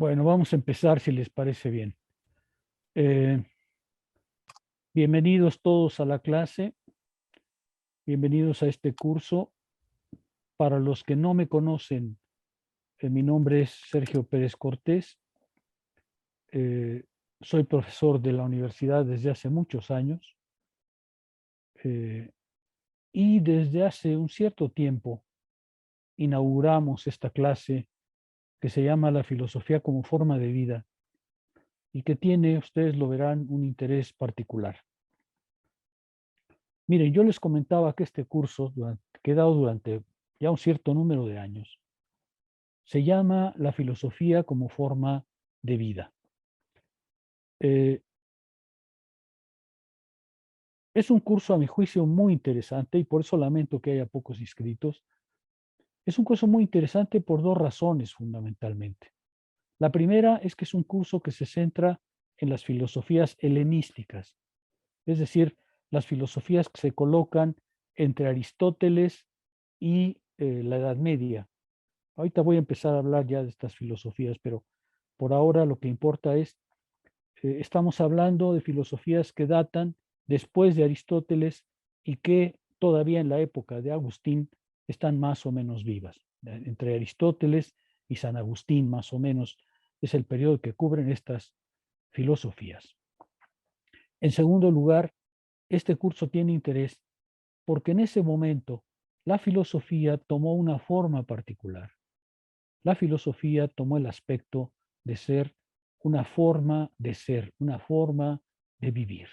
Bueno, vamos a empezar si les parece bien. Eh, Bienvenidos todos a la clase, bienvenidos a este curso. Para los que no me conocen, mi nombre es Sergio Pérez Cortés. eh, Soy profesor de la universidad desde hace muchos años eh, y desde hace un cierto tiempo inauguramos esta clase que se llama La filosofía como forma de vida y que tiene, ustedes lo verán, un interés particular. Miren, yo les comentaba que este curso, que he dado durante ya un cierto número de años, se llama La filosofía como forma de vida. Eh, es un curso, a mi juicio, muy interesante y por eso lamento que haya pocos inscritos. Es un curso muy interesante por dos razones fundamentalmente. La primera es que es un curso que se centra en las filosofías helenísticas, es decir, las filosofías que se colocan entre Aristóteles y la Edad Media. Ahorita voy a empezar a hablar ya de estas filosofías, pero por ahora lo que importa es, estamos hablando de filosofías que datan después de Aristóteles y que todavía en la época de Agustín están más o menos vivas. Entre Aristóteles y San Agustín, más o menos, es el periodo que cubren estas filosofías. En segundo lugar, este curso tiene interés porque en ese momento la filosofía tomó una forma particular. La filosofía tomó el aspecto de ser una forma de ser, una forma de vivir.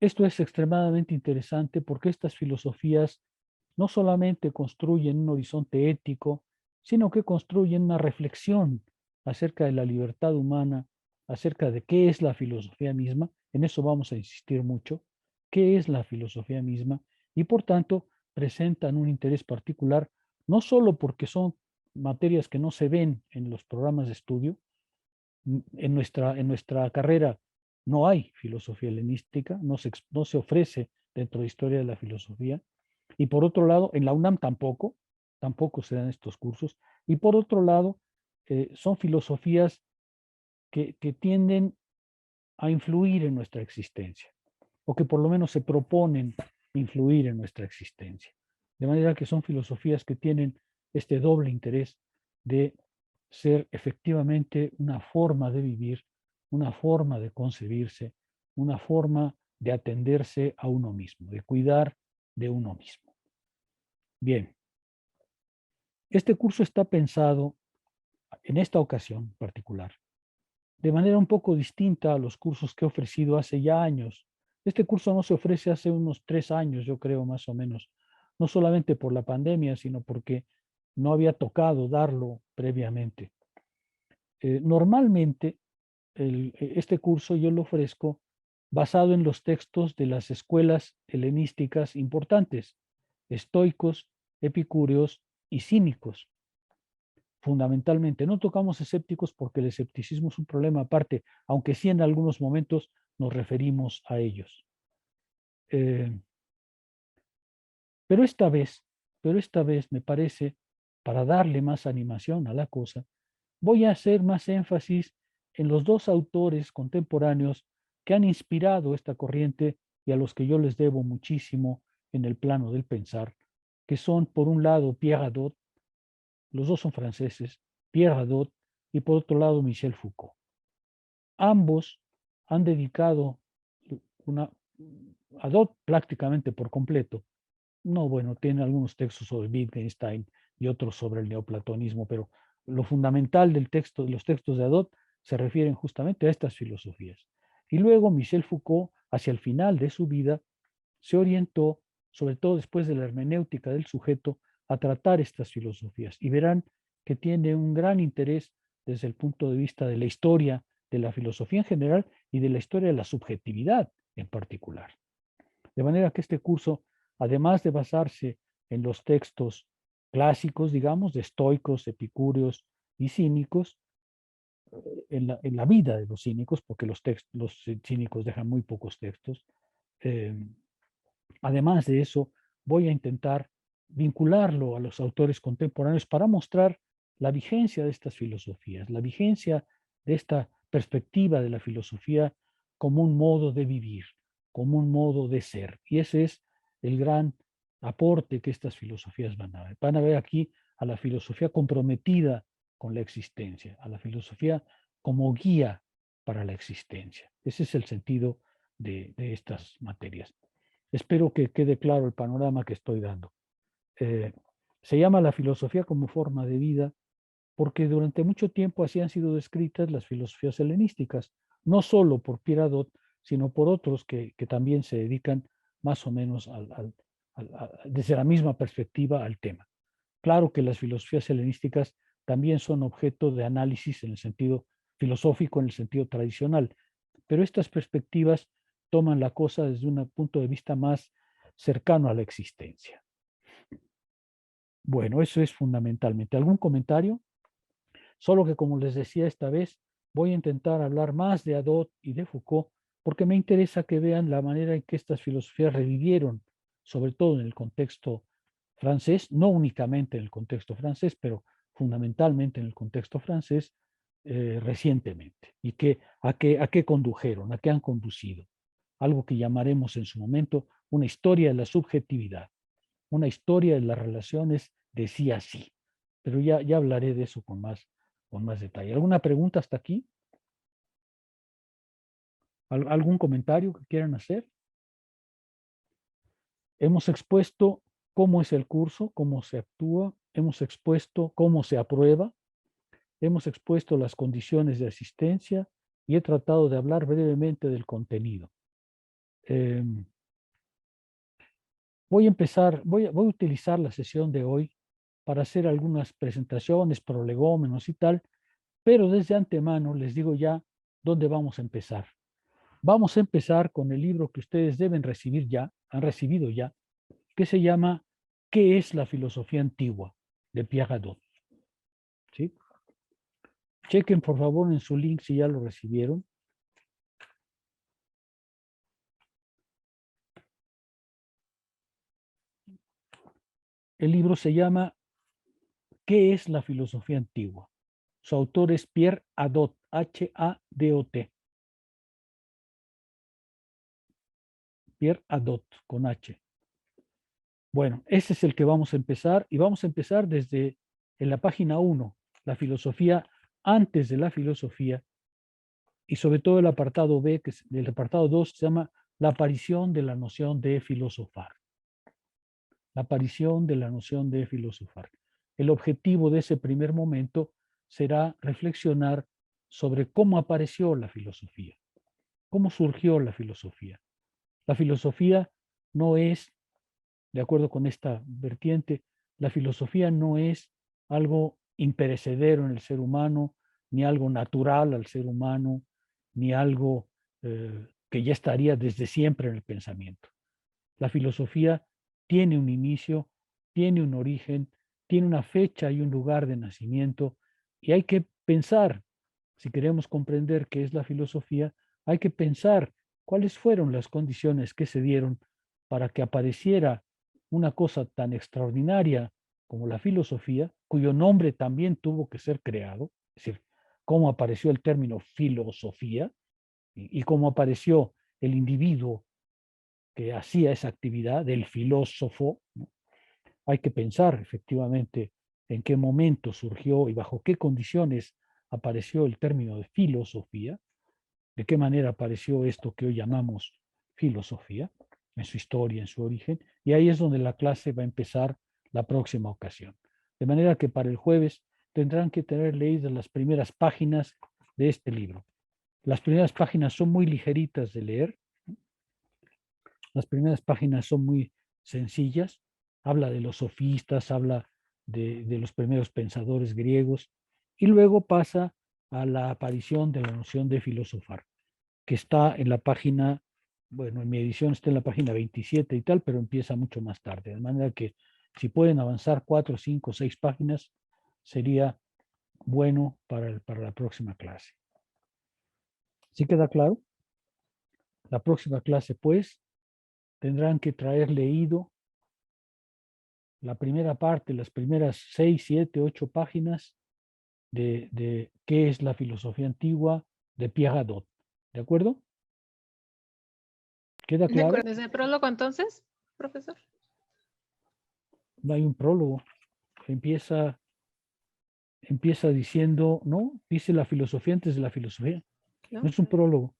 Esto es extremadamente interesante porque estas filosofías no solamente construyen un horizonte ético, sino que construyen una reflexión acerca de la libertad humana, acerca de qué es la filosofía misma. En eso vamos a insistir mucho. ¿Qué es la filosofía misma? Y por tanto, presentan un interés particular, no solo porque son materias que no se ven en los programas de estudio. En nuestra carrera no hay filosofía helenística, no se ofrece dentro de historia de la filosofía. Y por otro lado, en la UNAM tampoco se dan estos cursos. Y por otro lado, son filosofías que tienden a influir en nuestra existencia, o que por lo menos se proponen influir en nuestra existencia. De manera que son filosofías que tienen este doble interés de ser efectivamente una forma de vivir, una forma de concebirse, una forma de atenderse a uno mismo, de cuidar de uno mismo. Bien, este curso está pensado en esta ocasión particular de manera un poco distinta a los cursos que he ofrecido hace ya años. Este curso no se ofrece hace unos 3 años, yo creo, más o menos, no solamente por la pandemia, sino porque no había tocado darlo previamente. Normalmente, este curso yo lo ofrezco basado en los textos de las escuelas helenísticas importantes, estoicos, epicúreos y cínicos. Fundamentalmente, no tocamos escépticos porque el escepticismo es un problema aparte, aunque sí en algunos momentos nos referimos a ellos. Eh, pero esta vez, pero esta vez me parece, para darle más animación a la cosa, voy a hacer más énfasis en los dos autores contemporáneos que han inspirado esta corriente y a los que yo les debo muchísimo en el plano del pensar, que son, por un lado, Pierre Hadot, los dos son franceses, Pierre Hadot, y por otro lado, Michel Foucault. Ambos han dedicado una, Hadot prácticamente por completo. No, bueno, tiene algunos textos sobre Wittgenstein y otros sobre el neoplatonismo, pero lo fundamental del texto, de los textos de Hadot se refieren justamente a estas filosofías. Y luego Michel Foucault, hacia el final de su vida, se orientó, sobre todo después de la hermenéutica del sujeto, a tratar estas filosofías. Y verán que tiene un gran interés desde el punto de vista de la historia de la filosofía en general y de la historia de la subjetividad en particular. De manera que este curso, además de basarse en los textos clásicos, digamos, de estoicos, epicúreos y cínicos, en la vida de los cínicos, porque los cínicos dejan muy pocos textos, eh, además de eso, voy a intentar vincularlo a los autores contemporáneos para mostrar la vigencia de estas filosofías, la vigencia de esta perspectiva de la filosofía como un modo de vivir, como un modo de ser. Y ese es el gran aporte que estas filosofías van a ver. Van a ver aquí a la filosofía comprometida con la existencia, a la filosofía como guía para la existencia. Ese es el sentido de estas materias. Espero que quede claro el panorama que estoy dando. Se llama la filosofía como forma de vida porque durante mucho tiempo así han sido descritas las filosofías helenísticas, no solo por Pierre Hadot, sino por otros que también se dedican más o menos desde la misma perspectiva al tema. Claro que las filosofías helenísticas también son objeto de análisis en el sentido filosófico, en el sentido tradicional, pero estas perspectivas toman la cosa desde un punto de vista más cercano a la existencia. Bueno, eso es fundamentalmente. ¿Algún comentario? Solo que, como les decía esta vez, voy a intentar hablar más de Hadot y de Foucault, porque me interesa que vean la manera en que estas filosofías revivieron, sobre todo en el contexto francés, no únicamente en el contexto francés, pero fundamentalmente en el contexto francés, recientemente. ¿Y a qué condujeron? ¿A qué han conducido? Algo que llamaremos en su momento una historia de la subjetividad, una historia de las relaciones de sí a sí. Pero ya hablaré de eso con más detalle. ¿Alguna pregunta hasta aquí? ¿Algún comentario que quieran hacer? Hemos expuesto cómo es el curso, cómo se actúa, hemos expuesto cómo se aprueba, hemos expuesto las condiciones de asistencia y he tratado de hablar brevemente del contenido. Voy a empezar, voy a utilizar la sesión de hoy para hacer algunas presentaciones, prolegómenos y tal, pero desde antemano les digo ya dónde vamos a empezar. Vamos a empezar con el libro que ustedes deben recibir ya, han recibido ya, que se llama ¿Qué es la filosofía antigua? De Pierre Hadot. ¿Sí? Chequen por favor en su link si ya lo recibieron. El libro se llama ¿Qué es la filosofía antigua? Su autor es Pierre Hadot, H-A-D-O-T. Pierre Hadot, con H. Bueno, ese es el que vamos a empezar y vamos a empezar desde en la página 1, la filosofía antes de la filosofía y sobre todo el apartado B, que es el apartado 2, se llama la aparición de la noción de filosofar. La aparición de la noción de filosofar. El objetivo de ese primer momento será reflexionar sobre cómo apareció la filosofía, cómo surgió la filosofía. La filosofía no es, de acuerdo con esta vertiente, la filosofía no es algo imperecedero en el ser humano, ni algo natural al ser humano, ni algo que ya estaría desde siempre en el pensamiento. La filosofía tiene un inicio, tiene un origen, tiene una fecha y un lugar de nacimiento, y hay que pensar, si queremos comprender qué es la filosofía, hay que pensar cuáles fueron las condiciones que se dieron para que apareciera una cosa tan extraordinaria como la filosofía, cuyo nombre también tuvo que ser creado, es decir, cómo apareció el término filosofía y cómo apareció el individuo que hacía esa actividad del filósofo, ¿no? Hay que pensar efectivamente en qué momento surgió y bajo qué condiciones apareció el término de filosofía, de qué manera apareció esto que hoy llamamos filosofía, en su historia, en su origen, y ahí es donde la clase va a empezar la próxima ocasión. De manera que para el jueves tendrán que tener leídas las primeras páginas de este libro. Las primeras páginas son muy ligeritas de leer, las primeras páginas son muy sencillas, habla de los sofistas, habla de los primeros pensadores griegos, y luego pasa a la aparición de la noción de filosofar, que está en la página, bueno, en mi edición está en la página 27 y tal, pero empieza mucho más tarde, de manera que si pueden avanzar 4, 5, 6 páginas, sería bueno para la próxima clase. ¿Sí queda claro? La próxima clase, pues, tendrán que traer leído la primera parte, las primeras 6, 7, 8 páginas de qué es la filosofía antigua de Pierre Hadot. ¿De acuerdo? ¿Queda De claro? acuerdo. ¿Desde el prólogo entonces, profesor? No hay un prólogo. Empieza diciendo, no, dice la filosofía antes de la filosofía. ¿No? No es un prólogo.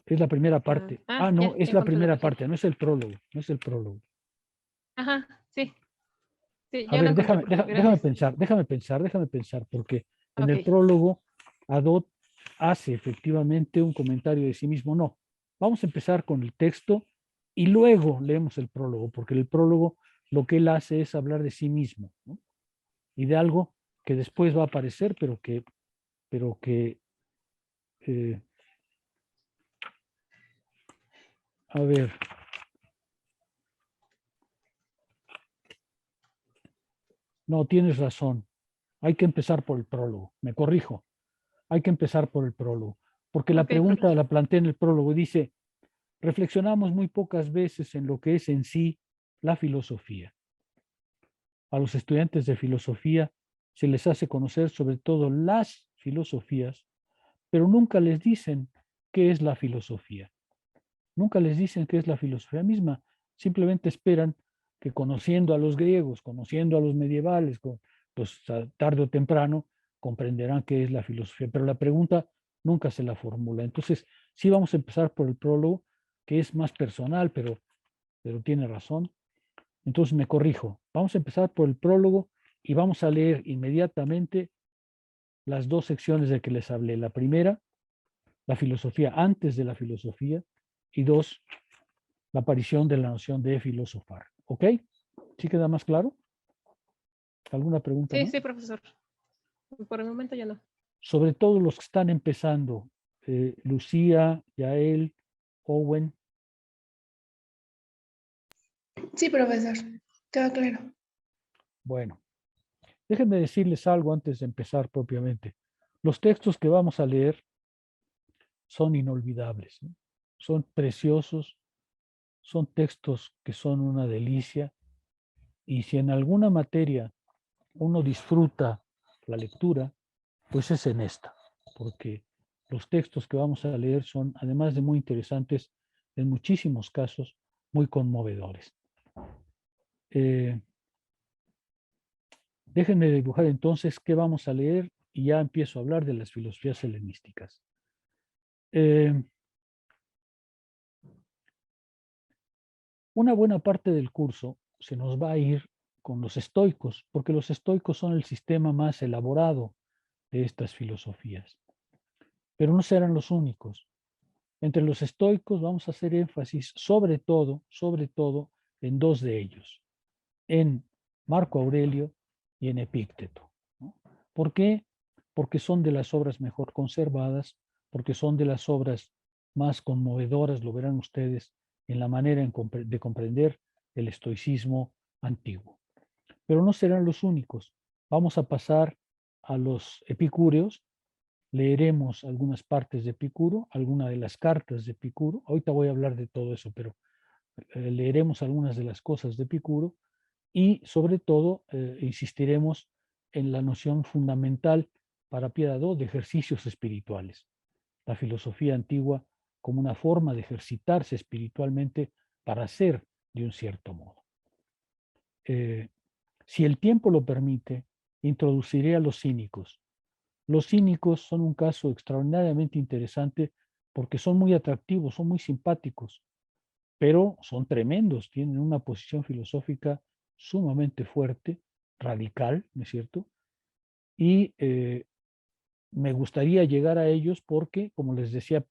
Es la primera parte. No, es Ya la encontré la primera página. parte, no es el prólogo, no es el prólogo. Ajá, sí. Sí, A ya lo ver, encontré, profe. Gracias. déjame pensar, porque en el Ok. prólogo Adot hace efectivamente un comentario de sí mismo. No, vamos a empezar con el texto y luego leemos el prólogo, porque el prólogo lo que él hace es hablar de sí mismo, ¿no? Y de algo que después va a aparecer, pero que eh, a ver, no, tienes razón. Hay que empezar por el prólogo. Me corrijo. Hay que empezar por el prólogo. Porque la Ok, pregunta profe. la plantea en el prólogo. Dice, reflexionamos muy pocas veces en lo que es en sí la filosofía. A los estudiantes de filosofía se les hace conocer sobre todo las filosofías, pero nunca les dicen qué es la filosofía. Nunca les dicen qué es la filosofía misma. Simplemente esperan que conociendo a los griegos, conociendo a los medievales, pues tarde o temprano comprenderán qué es la filosofía. Pero la pregunta nunca se la formula. Entonces, sí vamos a empezar por el prólogo, que es más personal, pero tiene razón. Entonces me corrijo. Vamos a empezar por el prólogo y vamos a leer inmediatamente las dos secciones de que les hablé. La primera, la filosofía antes de la filosofía, y dos, la aparición de la noción de filosofar. ¿Ok? ¿Sí queda más claro? ¿Alguna pregunta Sí, más? sí, profesor. Por el momento ya no. Sobre todo los que están empezando, Lucía, Yael, Owen. Sí, profesor. Todo claro. Bueno, déjenme decirles algo antes de empezar propiamente. Los textos que vamos a leer son inolvidables, ¿no? Son preciosos, son textos que son una delicia, y si en alguna materia uno disfruta la lectura, pues es en esta, porque los textos que vamos a leer son, además de muy interesantes, en muchísimos casos muy conmovedores. Déjenme dibujar entonces qué vamos a leer y ya empiezo a hablar de las filosofías helenísticas. Una buena parte del curso se nos va a ir con los estoicos, porque los estoicos son el sistema más elaborado de estas filosofías. Pero no serán los únicos. Entre los estoicos vamos a hacer énfasis sobre todo, en dos de ellos, en Marco Aurelio y en Epícteto, ¿no? ¿Por qué? Porque son de las obras mejor conservadas, porque son de las obras más conmovedoras, lo verán ustedes, en la manera de comprender el estoicismo antiguo. Pero no serán los únicos. Vamos a pasar a los epicúreos. Leeremos algunas partes de Epicuro, algunas de las cartas de Epicuro. Ahorita voy a hablar de todo eso, pero leeremos algunas de las cosas de Epicuro y sobre todo insistiremos en la noción fundamental para Piedad de ejercicios espirituales. La filosofía antigua como una forma de ejercitarse espiritualmente para ser de un cierto modo. Si el tiempo lo permite, introduciré a los cínicos. Los cínicos son un caso extraordinariamente interesante porque son muy atractivos, son muy simpáticos, pero son tremendos, tienen una posición filosófica sumamente fuerte, radical, ¿no es cierto? Y me gustaría llegar a ellos porque, como les decía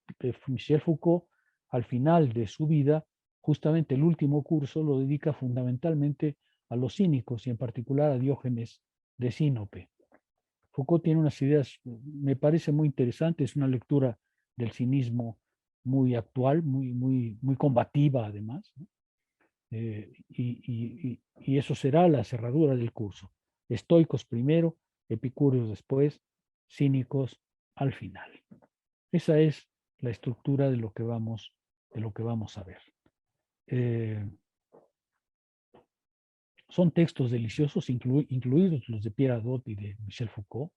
Michel Foucault, al final de su vida, justamente el último curso lo dedica fundamentalmente a los cínicos y en particular a Diógenes de Sinope. Foucault tiene unas ideas, me parece muy interesantes, es una lectura del cinismo muy actual, muy combativa además, ¿no? Y eso será la cerradura del curso. Estoicos primero, epicúreos después, cínicos al final. Esa es la estructura de lo que vamos a ver. Son textos deliciosos, incluidos los de Pierre Hadot y de Michel Foucault.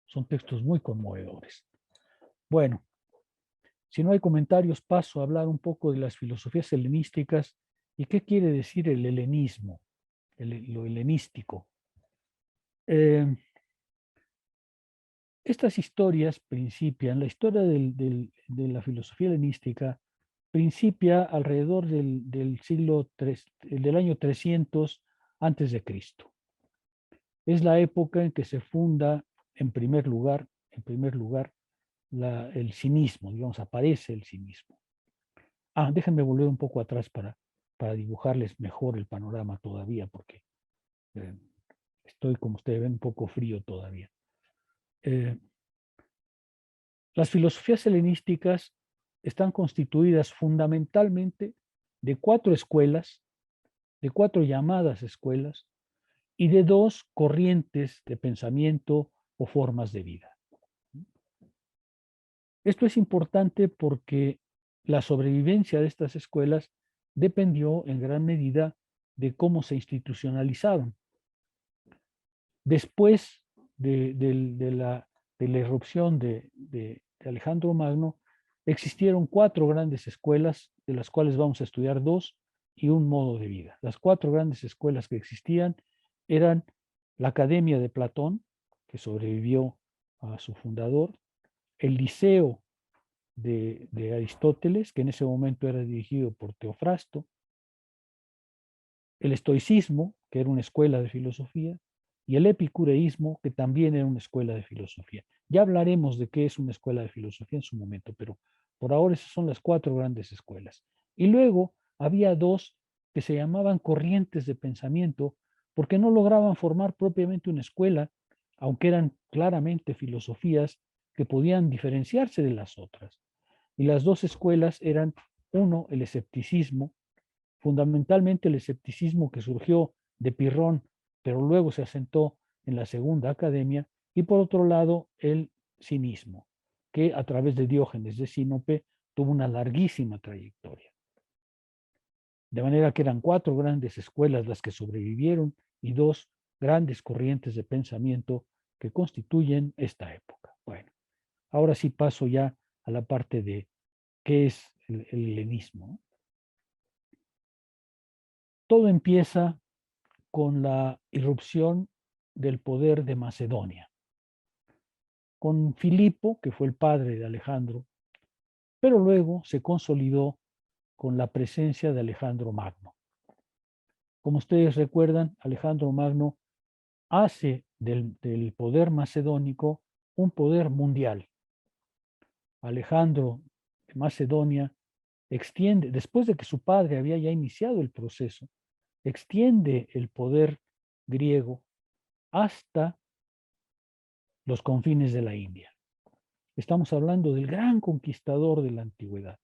Son textos muy conmovedores. Bueno, si no hay comentarios, paso a hablar un poco de las filosofías helenísticas y qué quiere decir el helenismo, lo helenístico. Estas historias principian, la historia de la filosofía helenística principia alrededor del siglo del año 300 antes de Cristo. Es la época en que se funda en primer lugar el cinismo, digamos, aparece el cinismo. Déjenme volver un poco atrás para dibujarles mejor el panorama todavía, porque estoy, como ustedes ven, un poco frío todavía. Las filosofías helenísticas están constituidas fundamentalmente de 4 escuelas, de 4 llamadas escuelas, y de 2 corrientes de pensamiento o formas de vida. Esto es importante porque la sobrevivencia de estas escuelas dependió en gran medida de cómo se institucionalizaron. Después de la irrupción de Alejandro Magno, existieron 4 grandes escuelas, de las cuales vamos a estudiar 2, y un modo de vida. Las 4 grandes escuelas que existían eran la Academia de Platón, que sobrevivió a su fundador, el Liceo de Aristóteles, que en ese momento era dirigido por Teofrasto, el estoicismo, que era una escuela de filosofía, y el epicureísmo, que también era una escuela de filosofía. Ya hablaremos de qué es una escuela de filosofía en su momento, pero por ahora esas son las 4 grandes escuelas. Y luego había 2 que se llamaban corrientes de pensamiento, porque no lograban formar propiamente una escuela, aunque eran claramente filosofías que podían diferenciarse de las otras. Y las 2 escuelas eran, uno, el escepticismo, fundamentalmente el escepticismo que surgió de Pirrón, pero luego se asentó en la Segunda Academia, y por otro lado el cinismo, que a través de Diógenes de Sinope tuvo una larguísima trayectoria. De manera que eran 4 grandes escuelas las que sobrevivieron y 2 grandes corrientes de pensamiento que constituyen esta época. Bueno, ahora sí paso ya a la parte de qué es el helenismo. Todo empieza con la irrupción del poder de Macedonia, con Filipo, que fue el padre de Alejandro, pero luego se consolidó con la presencia de Alejandro Magno. Como ustedes recuerdan, Alejandro Magno hace del poder macedónico un poder mundial. Alejandro de Macedonia extiende, después de que su padre había ya iniciado el proceso, extiende el poder griego hasta los confines de la India. Estamos hablando del gran conquistador de la antigüedad.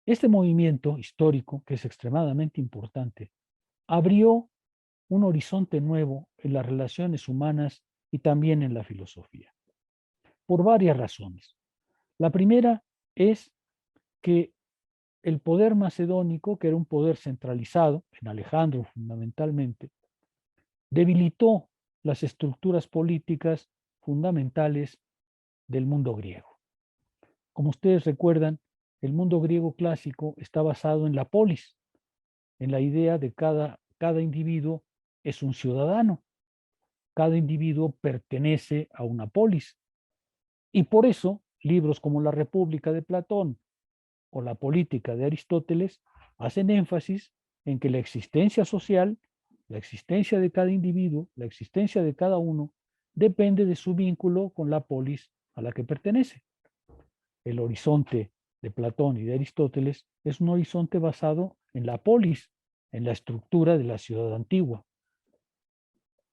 Este movimiento histórico, que es extremadamente importante, abrió un horizonte nuevo en las relaciones humanas y también en la filosofía, por varias razones. La primera es que el poder macedónico, que era un poder centralizado, en Alejandro fundamentalmente, debilitó las estructuras políticas fundamentales del mundo griego. Como ustedes recuerdan, el mundo griego clásico está basado en la polis, en la idea de cada individuo es un ciudadano, cada individuo pertenece a una polis. Y por eso, libros como La República de Platón o La Política de Aristóteles hacen énfasis en que la existencia social, la existencia de cada individuo, la existencia de cada uno, depende de su vínculo con la polis a la que pertenece. El horizonte de Platón y de Aristóteles es un horizonte basado en la polis, en la estructura de la ciudad antigua.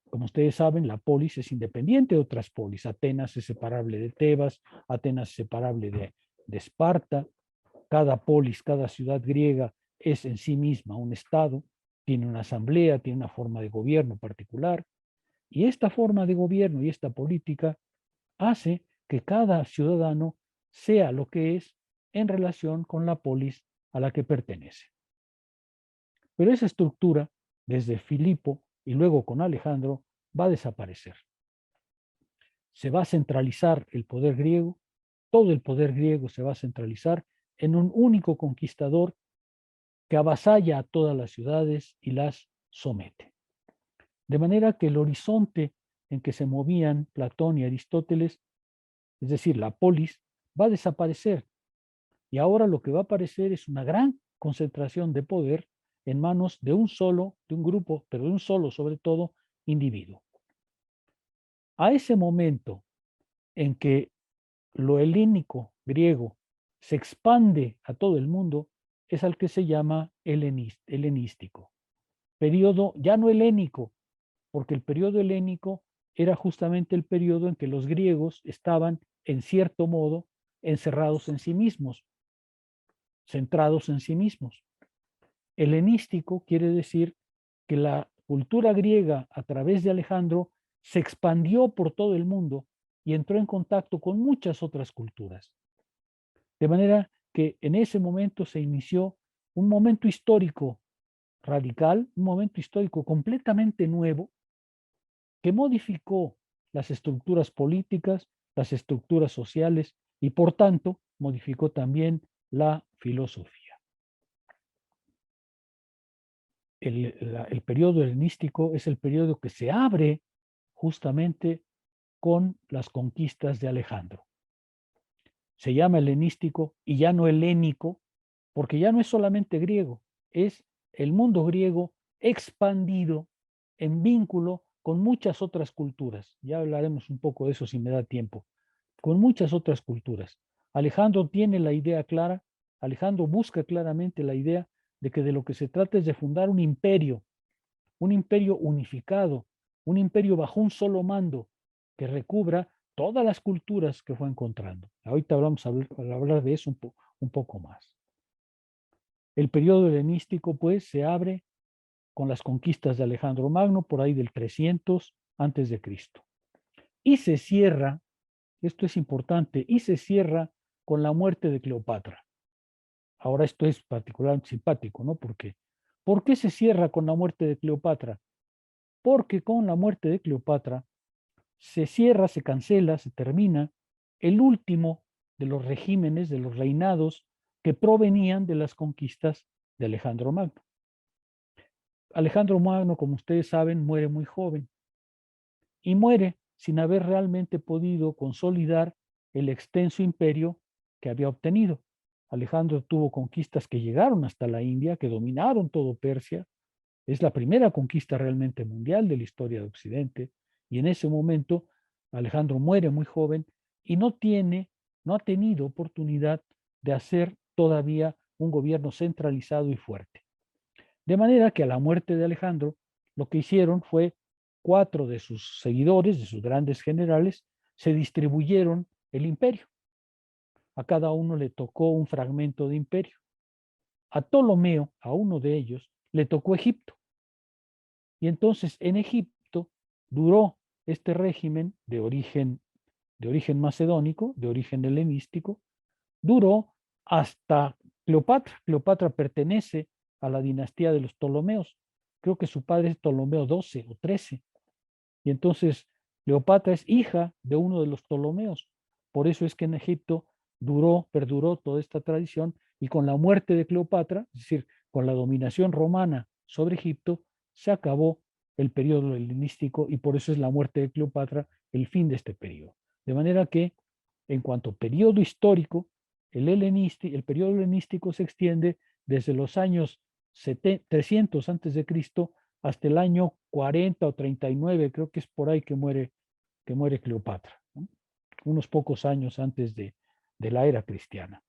Como ustedes saben, la polis es independiente de otras polis. Atenas es separable de Tebas, Atenas es separable de Esparta. Cada polis, cada ciudad griega es en sí misma un estado, tiene una asamblea, tiene una forma de gobierno particular. Y esta forma de gobierno y esta política hace que cada ciudadano sea lo que es en relación con la polis a la que pertenece. Pero esa estructura desde Filipo y luego con Alejandro, va a desaparecer. Se va a centralizar el poder griego, todo el poder griego se va a centralizar en un único conquistador que avasalla a todas las ciudades y las somete. De manera que el horizonte en que se movían Platón y Aristóteles, es decir, la polis, va a desaparecer. Y ahora lo que va a aparecer es una gran concentración de poder en manos de un grupo, pero de un solo, sobre todo, individuo. A ese momento en que lo helénico griego se expande a todo el mundo, es al que se llama helenístico. Periodo ya no helénico, porque el periodo helénico era justamente el periodo en que los griegos estaban, en cierto modo, encerrados en sí mismos, centrados en sí mismos. Helenístico quiere decir que la cultura griega a través de Alejandro se expandió por todo el mundo y entró en contacto con muchas otras culturas. De manera que en ese momento se inició un momento histórico radical, un momento histórico completamente nuevo que modificó las estructuras políticas, las estructuras sociales y por tanto modificó también la filosofía. El periodo helenístico es el periodo que se abre justamente con las conquistas de Alejandro. Se llama helenístico y ya no helénico, porque ya no es solamente griego, es el mundo griego expandido en vínculo con muchas otras culturas. Ya hablaremos un poco de eso si me da tiempo. Con muchas otras culturas. Alejandro tiene la idea clara, Alejandro busca claramente la idea de que de lo que se trata es de fundar un imperio unificado, un imperio bajo un solo mando que recubra todas las culturas que fue encontrando. Ahorita vamos a hablar de eso un poco más. El periodo helenístico, pues, se abre con las conquistas de Alejandro Magno, por ahí del 300 antes de Cristo. Y se cierra, esto es importante, y se cierra con la muerte de Cleopatra. Ahora esto es particularmente simpático, ¿no? ¿Por qué se cierra con la muerte de Cleopatra? Porque con la muerte de Cleopatra se cierra, se cancela, se termina el último de los regímenes, de los reinados que provenían de las conquistas de Alejandro Magno. Alejandro Magno, como ustedes saben, muere muy joven y muere sin haber realmente podido consolidar el extenso imperio que había obtenido. Alejandro tuvo conquistas que llegaron hasta la India, que dominaron todo Persia. Es la primera conquista realmente mundial de la historia de Occidente. Y en ese momento Alejandro muere muy joven y no ha tenido oportunidad de hacer todavía un gobierno centralizado y fuerte. De manera que a la muerte de Alejandro, lo que hicieron fue 4 de sus seguidores, de sus grandes generales, se distribuyeron el imperio. A cada uno le tocó un fragmento de imperio. A Ptolomeo, a uno de ellos, le tocó Egipto. Y entonces en Egipto duró este régimen de origen macedónico, de origen helenístico, duró hasta Cleopatra. Cleopatra pertenece a la dinastía de los Ptolomeos. Creo que su padre es Ptolomeo XII o XIII. Y entonces Cleopatra es hija de uno de los Ptolomeos. Por eso es que en Egipto perduró toda esta tradición y con la muerte de Cleopatra, es decir, con la dominación romana sobre Egipto, se acabó el periodo helenístico y por eso es la muerte de Cleopatra el fin de este periodo. De manera que, en cuanto a periodo histórico, el periodo helenístico se extiende desde los años 300 antes de Cristo hasta el año 40 o 39, creo que es por ahí que muere Cleopatra, ¿no? Unos pocos años antes de la era cristiana.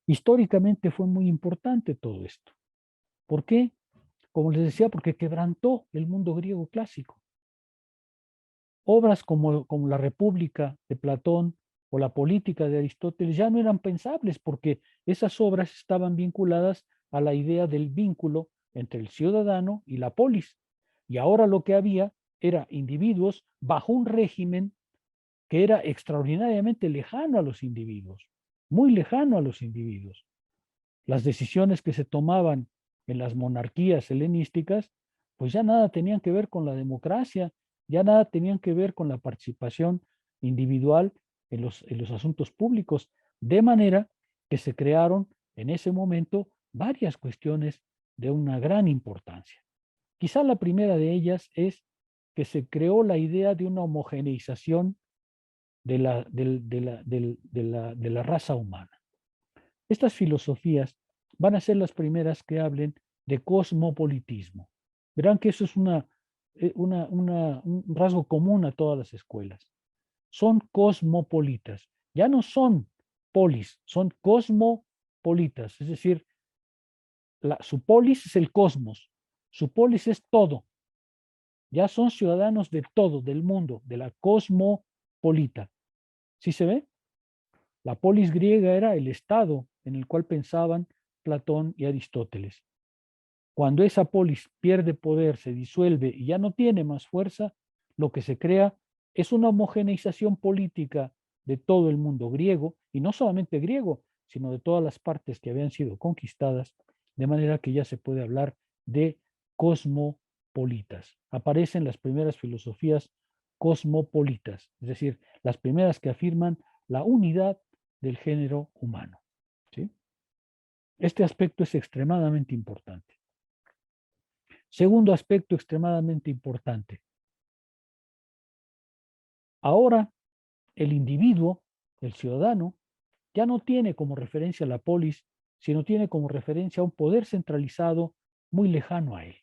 Históricamente fue muy importante todo esto. ¿Por qué? Como les decía, porque quebrantó el mundo griego clásico. Obras como la República de Platón o la Política de Aristóteles ya no eran pensables porque esas obras estaban vinculadas a la idea del vínculo entre el ciudadano y la polis. Y ahora lo que había era individuos bajo un régimen que era extraordinariamente lejano a los individuos, muy lejano a los individuos. Las decisiones que se tomaban en las monarquías helenísticas, pues ya nada tenían que ver con la democracia, ya nada tenían que ver con la participación individual en los asuntos públicos, de manera que se crearon en ese momento varias cuestiones de una gran importancia. Quizá la primera de ellas es que se creó la idea de una homogeneización de la raza humana. Estas filosofías van a ser las primeras que hablen de cosmopolitismo. Verán que eso es un rasgo común a todas las escuelas. Son cosmopolitas. Ya no son polis, son cosmopolitas. Es decir, su polis es el cosmos, su polis es todo. Ya son ciudadanos de todo, del mundo, de la cosmopolita. ¿Sí se ve? La polis griega era el estado en el cual pensaban Platón y Aristóteles. Cuando esa polis pierde poder, se disuelve y ya no tiene más fuerza, lo que se crea es una homogeneización política de todo el mundo griego, y no solamente griego, sino de todas las partes que habían sido conquistadas, de manera que ya se puede hablar de cosmopolitas. Aparecen las primeras filosofías cosmopolitas, es decir, las primeras que afirman la unidad del género humano. ¿Sí? Este aspecto es extremadamente importante. Segundo aspecto extremadamente importante. Ahora, el individuo, el ciudadano, ya no tiene como referencia la polis, sino tiene como referencia un poder centralizado muy lejano a él.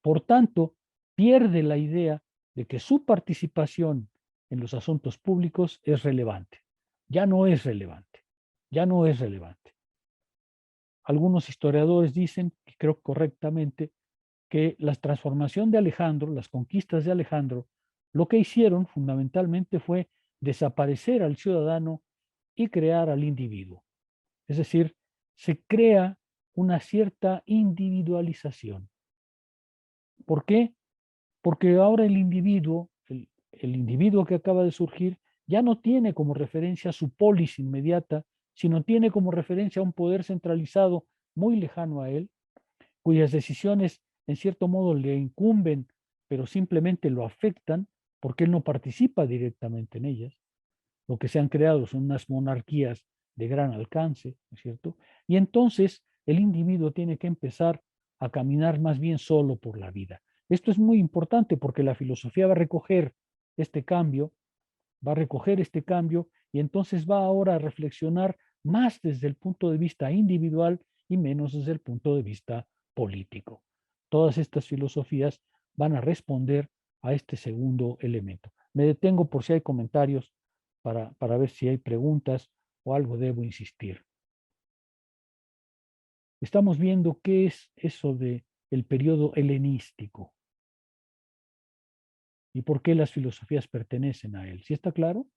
Por tanto, pierde la idea de que su participación en los asuntos públicos es relevante. Ya no es relevante. Ya no es relevante. Algunos historiadores dicen, y creo correctamente, que la transformación de Alejandro, las conquistas de Alejandro, lo que hicieron fundamentalmente fue desaparecer al ciudadano y crear al individuo. Es decir, se crea una cierta individualización. ¿Por qué? Porque ahora el individuo que acaba de surgir, ya no tiene como referencia su polis inmediata, sino tiene como referencia un poder centralizado muy lejano a él, cuyas decisiones en cierto modo le incumben, pero simplemente lo afectan porque él no participa directamente en ellas. Lo que se han creado son unas monarquías de gran alcance, ¿no es cierto? Y entonces el individuo tiene que empezar a caminar más bien solo por la vida. Esto es muy importante porque la filosofía va a recoger este cambio, y entonces va ahora a reflexionar más desde el punto de vista individual y menos desde el punto de vista político. Todas estas filosofías van a responder a este segundo elemento. Me detengo por si hay comentarios para ver si hay preguntas o algo debo insistir. Estamos viendo qué es eso de el periodo helenístico y por qué las filosofías pertenecen a él. ¿Sí está claro?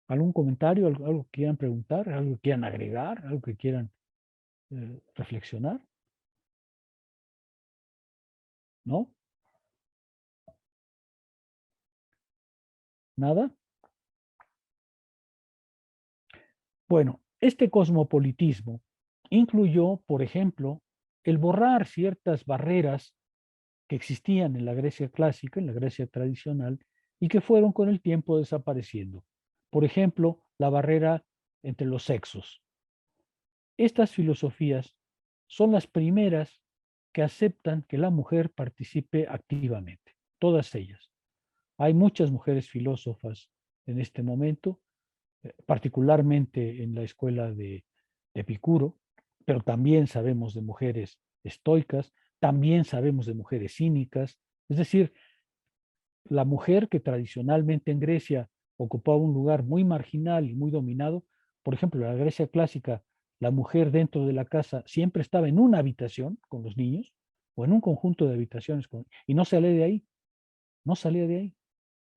¿Algún comentario, algo que quieran preguntar, algo que quieran agregar, algo que quieran reflexionar? ¿No? ¿Nada? Bueno, este cosmopolitismo incluyó, por ejemplo, el borrar ciertas barreras que existían en la Grecia clásica, en la Grecia tradicional, y que fueron con el tiempo desapareciendo. Por ejemplo, la barrera entre los sexos. Estas filosofías son las primeras que aceptan que la mujer participe activamente, todas ellas. Hay muchas mujeres filósofas en este momento, particularmente en la escuela de Epicuro, pero también sabemos de mujeres estoicas, también sabemos de mujeres cínicas, es decir, la mujer que tradicionalmente en Grecia ocupaba un lugar muy marginal y muy dominado, por ejemplo, en la Grecia clásica, la mujer dentro de la casa siempre estaba en una habitación con los niños o en un conjunto de habitaciones y no salía de ahí, no salía de ahí.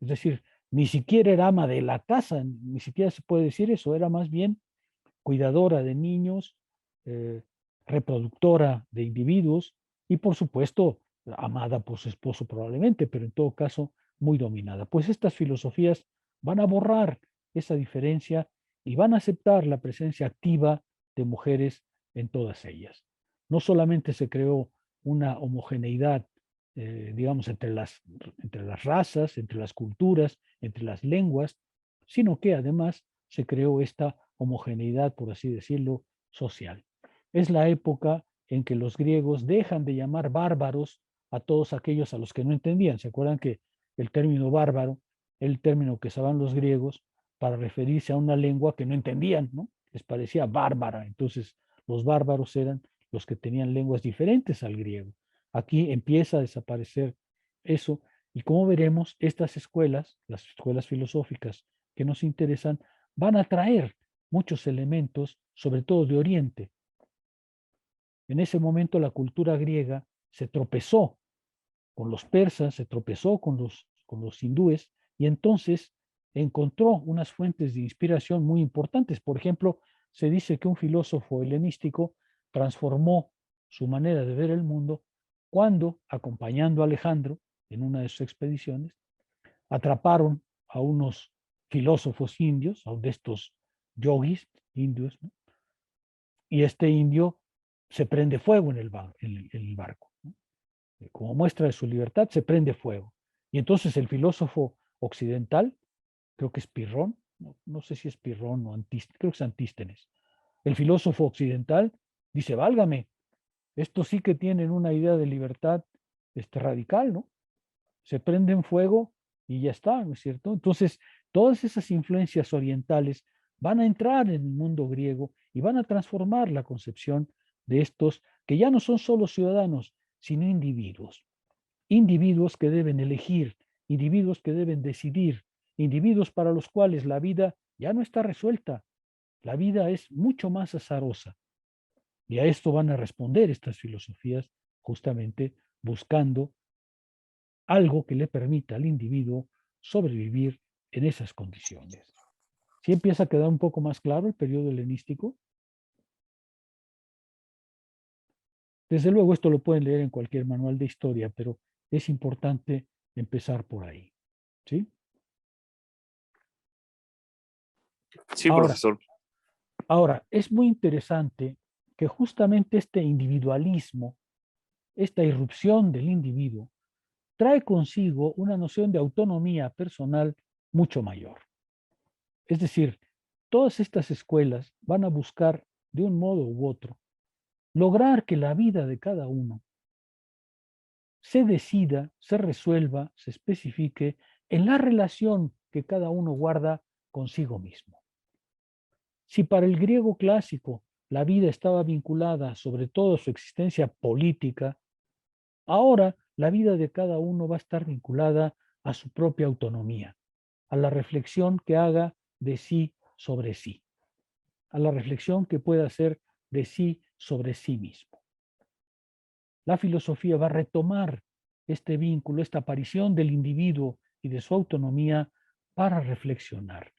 Es decir, ni siquiera era ama de la casa, ni siquiera se puede decir eso, era más bien cuidadora de niños, eh, reproductora de individuos y por supuesto amada por su esposo probablemente, pero en todo caso muy dominada. Pues estas filosofías van a borrar esa diferencia y van a aceptar la presencia activa de mujeres en todas ellas. No solamente se creó una homogeneidad, digamos, entre las razas, entre las culturas, entre las lenguas, sino que además se creó esta homogeneidad, por así decirlo, social. Es la época en que los griegos dejan de llamar bárbaros a todos aquellos a los que no entendían. ¿Se acuerdan que el término bárbaro, el término que usaban los griegos para referirse a una lengua que no entendían, ¿no? Les parecía bárbara. Entonces, los bárbaros eran los que tenían lenguas diferentes al griego. Aquí empieza a desaparecer eso y como veremos, estas escuelas, las escuelas filosóficas que nos interesan, van a traer muchos elementos, sobre todo de Oriente. En ese momento la cultura griega se tropezó con los persas, se tropezó con los hindúes y entonces encontró unas fuentes de inspiración muy importantes. Por ejemplo, se dice que un filósofo helenístico transformó su manera de ver el mundo cuando, acompañando a Alejandro en una de sus expediciones, atraparon a unos filósofos indios, a de estos yogis indios, ¿no? Y este indio se prende fuego en el barco, ¿no? Como muestra de su libertad, se prende fuego. Y entonces el filósofo occidental, creo que es Pirrón, no sé si es Pirrón o Antístenes, creo que es Antístenes. El filósofo occidental dice, válgame, estos sí que tienen una idea de libertad radical, ¿no? Se prenden fuego y ya está, ¿no es cierto? Entonces, todas esas influencias orientales van a entrar en el mundo griego y van a transformar la concepción de estos que ya no son solo ciudadanos, sino individuos. Individuos que deben elegir, individuos que deben decidir, individuos para los cuales la vida ya no está resuelta. La vida es mucho más azarosa. Y a esto van a responder estas filosofías justamente buscando algo que le permita al individuo sobrevivir en esas condiciones. ¿Sí empieza a quedar un poco más claro el periodo helenístico? Desde luego esto lo pueden leer en cualquier manual de historia, pero es importante empezar por ahí. ¿Sí? Sí, Ahora, profesor. ahora, es muy interesante que justamente este individualismo, esta irrupción del individuo, trae consigo una noción de autonomía personal mucho mayor. Es decir, todas estas escuelas van a buscar, de un modo u otro, lograr que la vida de cada uno se decida, se resuelva, se especifique en la relación que cada uno guarda consigo mismo. Si para el griego clásico la vida estaba vinculada sobre todo a su existencia política, ahora la vida de cada uno va a estar vinculada a su propia autonomía, a la reflexión que haga de sí sobre sí, a la reflexión que pueda hacer de sí sobre sí mismo. La filosofía va a retomar este vínculo, esta aparición del individuo y de su autonomía para reflexionar,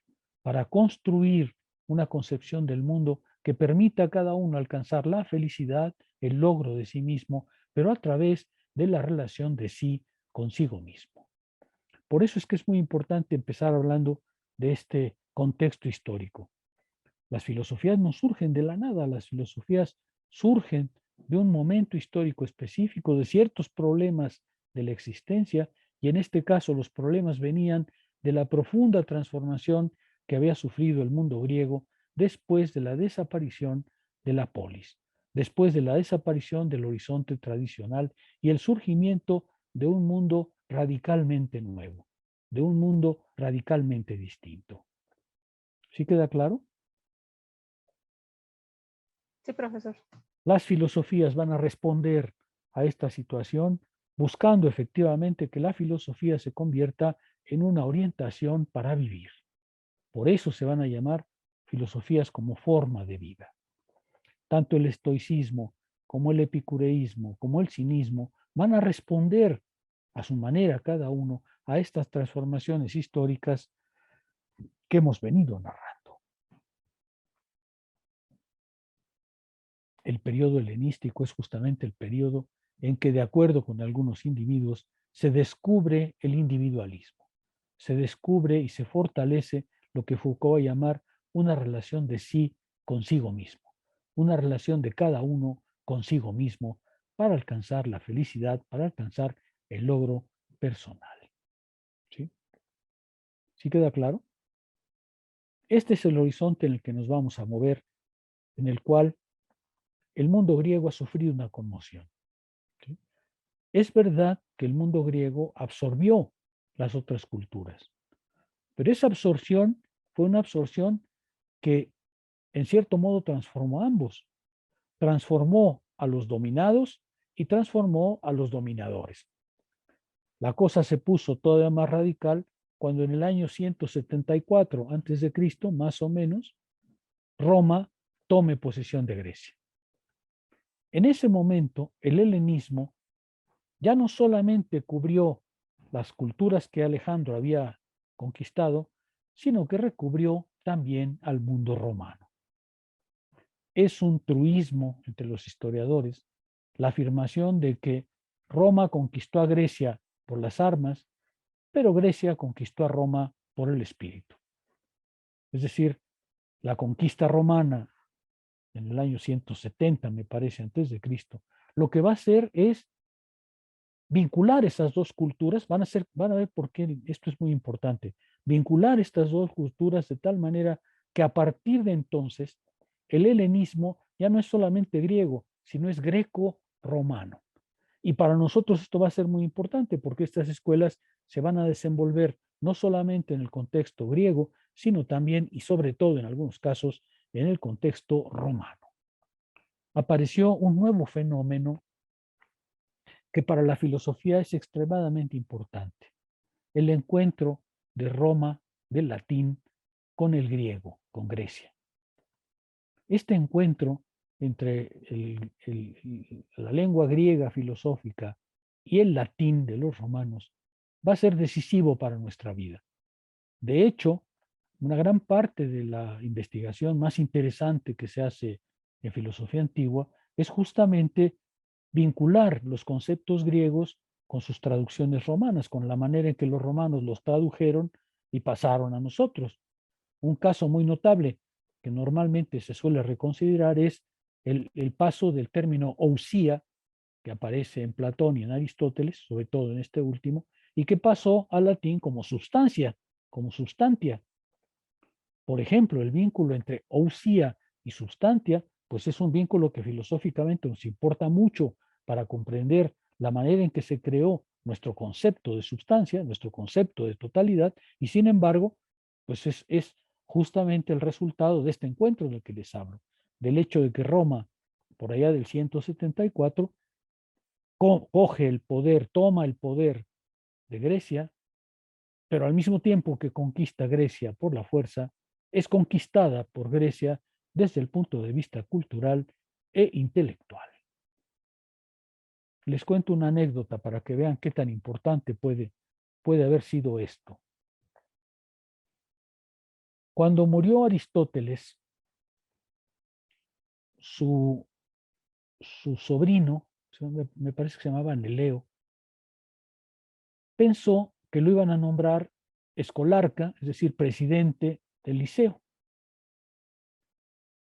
para construir una concepción del mundo que permita a cada uno alcanzar la felicidad, el logro de sí mismo, pero a través de la relación de sí consigo mismo. Por eso es que es muy importante empezar hablando de este contexto histórico. Las filosofías no surgen de la nada, las filosofías surgen de un momento histórico específico, de ciertos problemas de la existencia, y en este caso los problemas venían de la profunda transformación que había sufrido el mundo griego después de la desaparición de la polis, después de la desaparición del horizonte tradicional y el surgimiento de un mundo radicalmente nuevo, de un mundo radicalmente distinto. ¿Sí queda claro? Sí, profesor. Las filosofías van a responder a esta situación buscando efectivamente que la filosofía se convierta en una orientación para vivir. Por eso se van a llamar filosofías como forma de vida. Tanto el estoicismo como el epicureísmo, como el cinismo, van a responder a su manera cada uno a estas transformaciones históricas que hemos venido narrando. El periodo helenístico es justamente el periodo en que, de acuerdo con algunos individuos, se descubre el individualismo, se descubre y se fortalece lo que Foucault va a llamar una relación de sí consigo mismo, una relación de cada uno consigo mismo para alcanzar la felicidad, para alcanzar el logro personal. ¿Sí? ¿Sí queda claro? Este es el horizonte en el que nos vamos a mover, en el cual el mundo griego ha sufrido una conmoción. ¿Sí? Es verdad que el mundo griego absorbió las otras culturas, pero esa absorción fue una absorción que en cierto modo transformó a ambos. Transformó a los dominados y transformó a los dominadores. La cosa se puso todavía más radical cuando en el año 174 a.C., más o menos, Roma tome posesión de Grecia. En ese momento, el helenismo ya no solamente cubrió las culturas que Alejandro había conquistado, sino que recubrió también al mundo romano. Es un truismo entre los historiadores la afirmación de que Roma conquistó a Grecia por las armas, pero Grecia conquistó a Roma por el espíritu. Es decir, la conquista romana en el año 170, me parece, antes de Cristo, lo que va a hacer es vincular esas dos culturas, van a ver por qué esto es muy importante, vincular estas dos culturas de tal manera que a partir de entonces el helenismo ya no es solamente griego, sino es greco-romano. Y para nosotros esto va a ser muy importante porque estas escuelas se van a desenvolver no solamente en el contexto griego, sino también y sobre todo en algunos casos en el contexto romano. Apareció un nuevo fenómeno que para la filosofía es extremadamente importante, el encuentro de Roma, del latín, con el griego, con Grecia. Este encuentro entre la lengua griega filosófica y el latín de los romanos va a ser decisivo para nuestra vida. De hecho, una gran parte de la investigación más interesante que se hace en filosofía antigua es justamente vincular los conceptos griegos con sus traducciones romanas, con la manera en que los romanos los tradujeron y pasaron a nosotros. Un caso muy notable que normalmente se suele reconsiderar es el paso del término ousia, que aparece en Platón y en Aristóteles, sobre todo en este último, y que pasó al latín como sustancia, como substantia. Por ejemplo, el vínculo entre ousia y substantia, pues es un vínculo que filosóficamente nos importa mucho para comprender la manera en que se creó nuestro concepto de substancia, nuestro concepto de totalidad, y sin embargo, pues es justamente el resultado de este encuentro del que les hablo, del hecho de que Roma, por allá del 174, coge el poder, toma el poder de Grecia, pero al mismo tiempo que conquista Grecia por la fuerza, es conquistada por Grecia desde el punto de vista cultural e intelectual. Les cuento una anécdota para que vean qué tan importante puede haber sido esto. Cuando murió Aristóteles, su sobrino, me parece que se llamaba Neleo, pensó que lo iban a nombrar escolarca, es decir, presidente del liceo.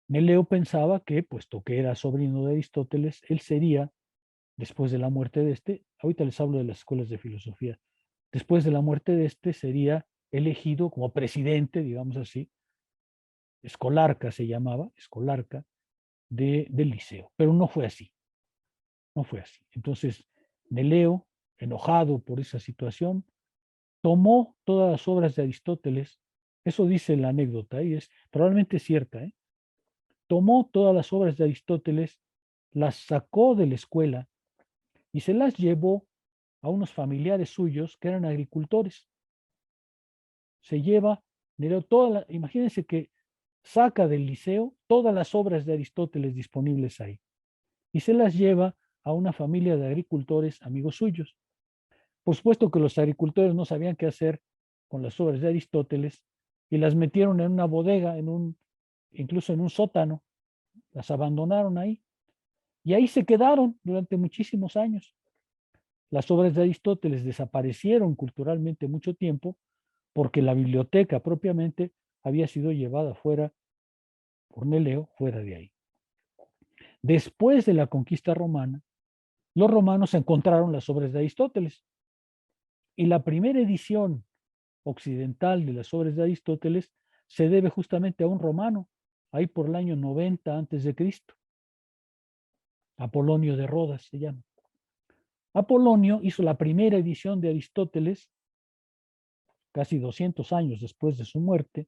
Neleo pensaba que, puesto que era sobrino de Aristóteles, él sería, después de la muerte de este, ahorita les hablo de las escuelas de filosofía, después de la muerte de este sería elegido como presidente, digamos así, escolarca se llamaba, escolarca del liceo, pero no fue así, no fue así. Entonces, Neleo, enojado por esa situación, tomó todas las obras de Aristóteles, eso dice la anécdota y es probablemente cierta, tomó todas las obras de Aristóteles, las sacó de la escuela y se las llevó a unos familiares suyos que eran agricultores. Se lleva, imagínense que saca del liceo todas las obras de Aristóteles disponibles ahí y se las lleva a una familia de agricultores amigos suyos. Por supuesto que los agricultores no sabían qué hacer con las obras de Aristóteles y las metieron en una bodega, incluso en un sótano, las abandonaron ahí y ahí se quedaron durante muchísimos años. Las obras de Aristóteles desaparecieron culturalmente mucho tiempo porque la biblioteca propiamente había sido llevada fuera por Neleo, fuera de ahí. Después de la conquista romana, los romanos encontraron las obras de Aristóteles. Y la primera edición occidental de las obras de Aristóteles se debe justamente a un romano, ahí por el año 90 antes de Cristo. Apolonio de Rodas se llama. Apolonio hizo la primera edición de Aristóteles casi 200 años después de su muerte,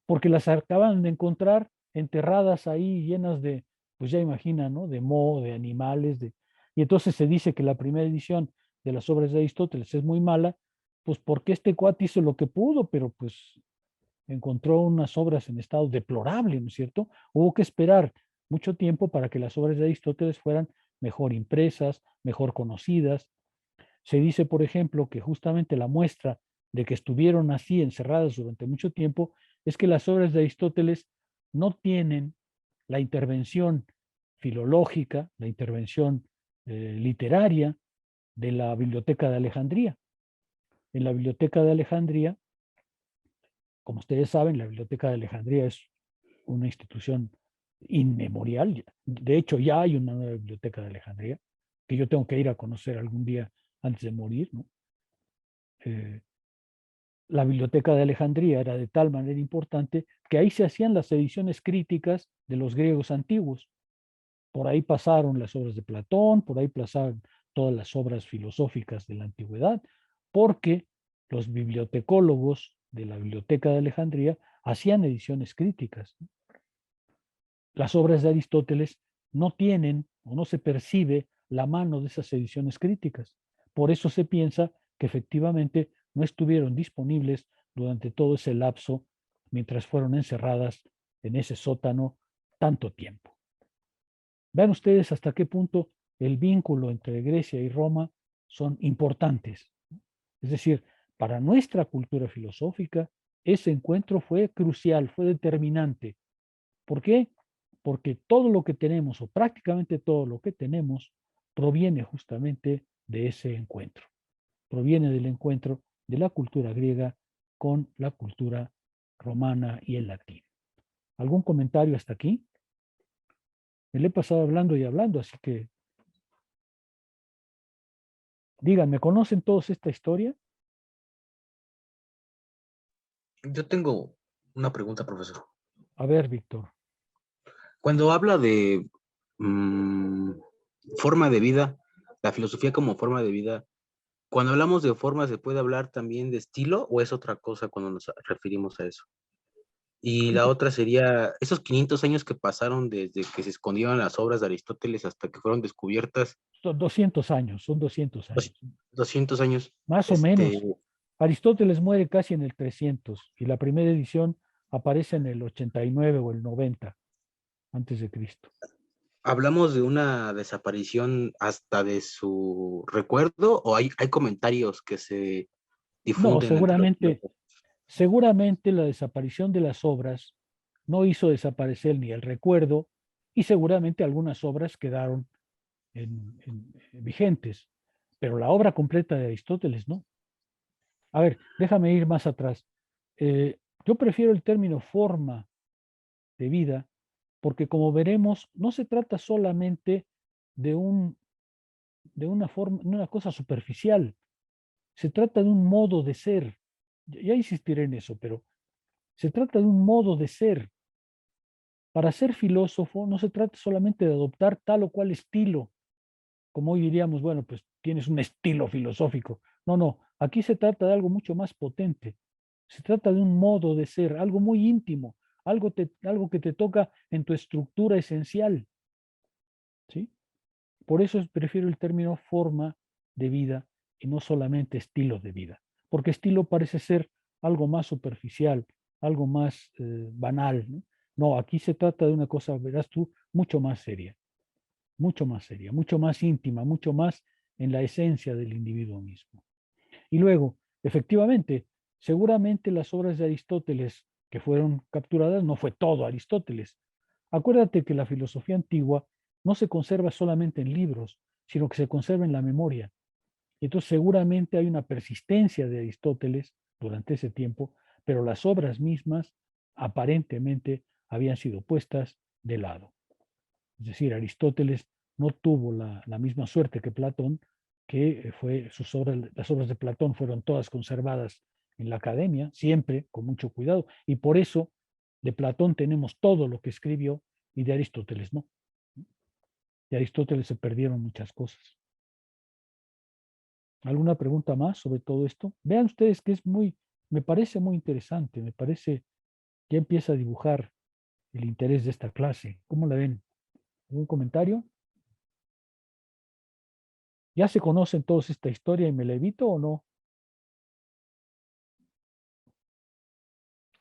porque las acaban de encontrar enterradas ahí llenas de, pues ya imagina, ¿no? De moho, de animales, y entonces se dice que la primera edición de las obras de Aristóteles es muy mala, pues porque este cuate hizo lo que pudo, pero pues encontró unas obras en estado deplorable, ¿no es cierto? Hubo que esperar mucho tiempo para que las obras de Aristóteles fueran mejor impresas, mejor conocidas. Se dice, por ejemplo, que justamente la muestra de que estuvieron así encerradas durante mucho tiempo es que las obras de Aristóteles no tienen la intervención filológica, la intervención literaria de la Biblioteca de Alejandría. En la Biblioteca de Alejandría, como ustedes saben, la Biblioteca de Alejandría es una institución inmemorial. De hecho, ya hay una nueva Biblioteca de Alejandría que yo tengo que ir a conocer algún día antes de morir, ¿no? La Biblioteca de Alejandría era de tal manera importante que ahí se hacían las ediciones críticas de los griegos antiguos. Por ahí pasaron las obras de Platón, por ahí pasaron todas las obras filosóficas de la antigüedad, porque los bibliotecólogos de la Biblioteca de Alejandría hacían ediciones críticas. Las obras de Aristóteles no tienen o no se percibe la mano de esas ediciones críticas. Por eso se piensa que efectivamente no estuvieron disponibles durante todo ese lapso mientras fueron encerradas en ese sótano tanto tiempo. Vean ustedes hasta qué punto el vínculo entre Grecia y Roma son importantes. Es decir, para nuestra cultura filosófica, ese encuentro fue crucial, fue determinante. ¿Por qué? Porque todo lo que tenemos, o prácticamente todo lo que tenemos, proviene justamente de ese encuentro. Proviene del encuentro de la cultura griega con la cultura romana y el latín. ¿Algún comentario hasta aquí? Me le he pasado hablando y hablando, así que díganme, ¿conocen todos esta historia? Yo tengo una pregunta, profesor. A ver, Víctor. Cuando habla de forma de vida, la filosofía como forma de vida, cuando hablamos de forma, ¿se puede hablar también de estilo o es otra cosa cuando nos referimos a eso? Y la otra sería, esos 500 años que pasaron desde que se escondieron las obras de Aristóteles hasta que fueron descubiertas, Son 200 años, son 200 años. 200 años, Más o menos. Aristóteles muere casi en el 300 y la primera edición aparece en el 89 o el 90 antes de Cristo. ¿hablamos de una desaparición hasta de su recuerdo o hay comentarios que se No, difunden entre los... seguramente la desaparición de las obras no hizo desaparecer ni el recuerdo y seguramente algunas obras quedaron vigentes, pero la obra completa de Aristóteles no. A ver, déjame ir más atrás. Yo prefiero el término forma de vida porque como veremos, no se trata solamente de, de una forma, una cosa superficial, se trata de un modo de ser. Ya insistiré en eso, pero se trata de un modo de ser. Para ser filósofo no se trata solamente de adoptar tal o cual estilo, como hoy diríamos, bueno, pues tienes un estilo filosófico. No, no, aquí se trata de algo mucho más potente. Se trata de un modo de ser, algo muy íntimo, algo que te toca en tu estructura esencial. ¿Sí? Por eso prefiero el término forma de vida y no solamente estilo de vida, porque estilo parece ser algo más superficial, algo más banal. ¿No? No, aquí se trata de una cosa, verás tú, mucho más seria, mucho más íntima, mucho más en la esencia del individuo mismo. Y luego, efectivamente, seguramente las obras de Aristóteles que fueron capturadas no fue todo Aristóteles. Acuérdate que la filosofía antigua no se conserva solamente en libros, sino que se conserva en la memoria. Y entonces seguramente hay una persistencia de Aristóteles durante ese tiempo, pero las obras mismas aparentemente habían sido puestas de lado. Es decir, Aristóteles no tuvo la misma suerte que Platón, que fue sus obras, las obras de Platón fueron todas conservadas en la academia, siempre con mucho cuidado, y por eso de Platón tenemos todo lo que escribió y de Aristóteles no. De Aristóteles se perdieron muchas cosas. ¿Alguna pregunta más sobre todo esto? Vean ustedes que me parece muy interesante, me parece que empieza a dibujar el interés de esta clase. ¿Cómo la ven? ¿Algún comentario? ¿Ya se conocen todos esta historia y me la evito o no?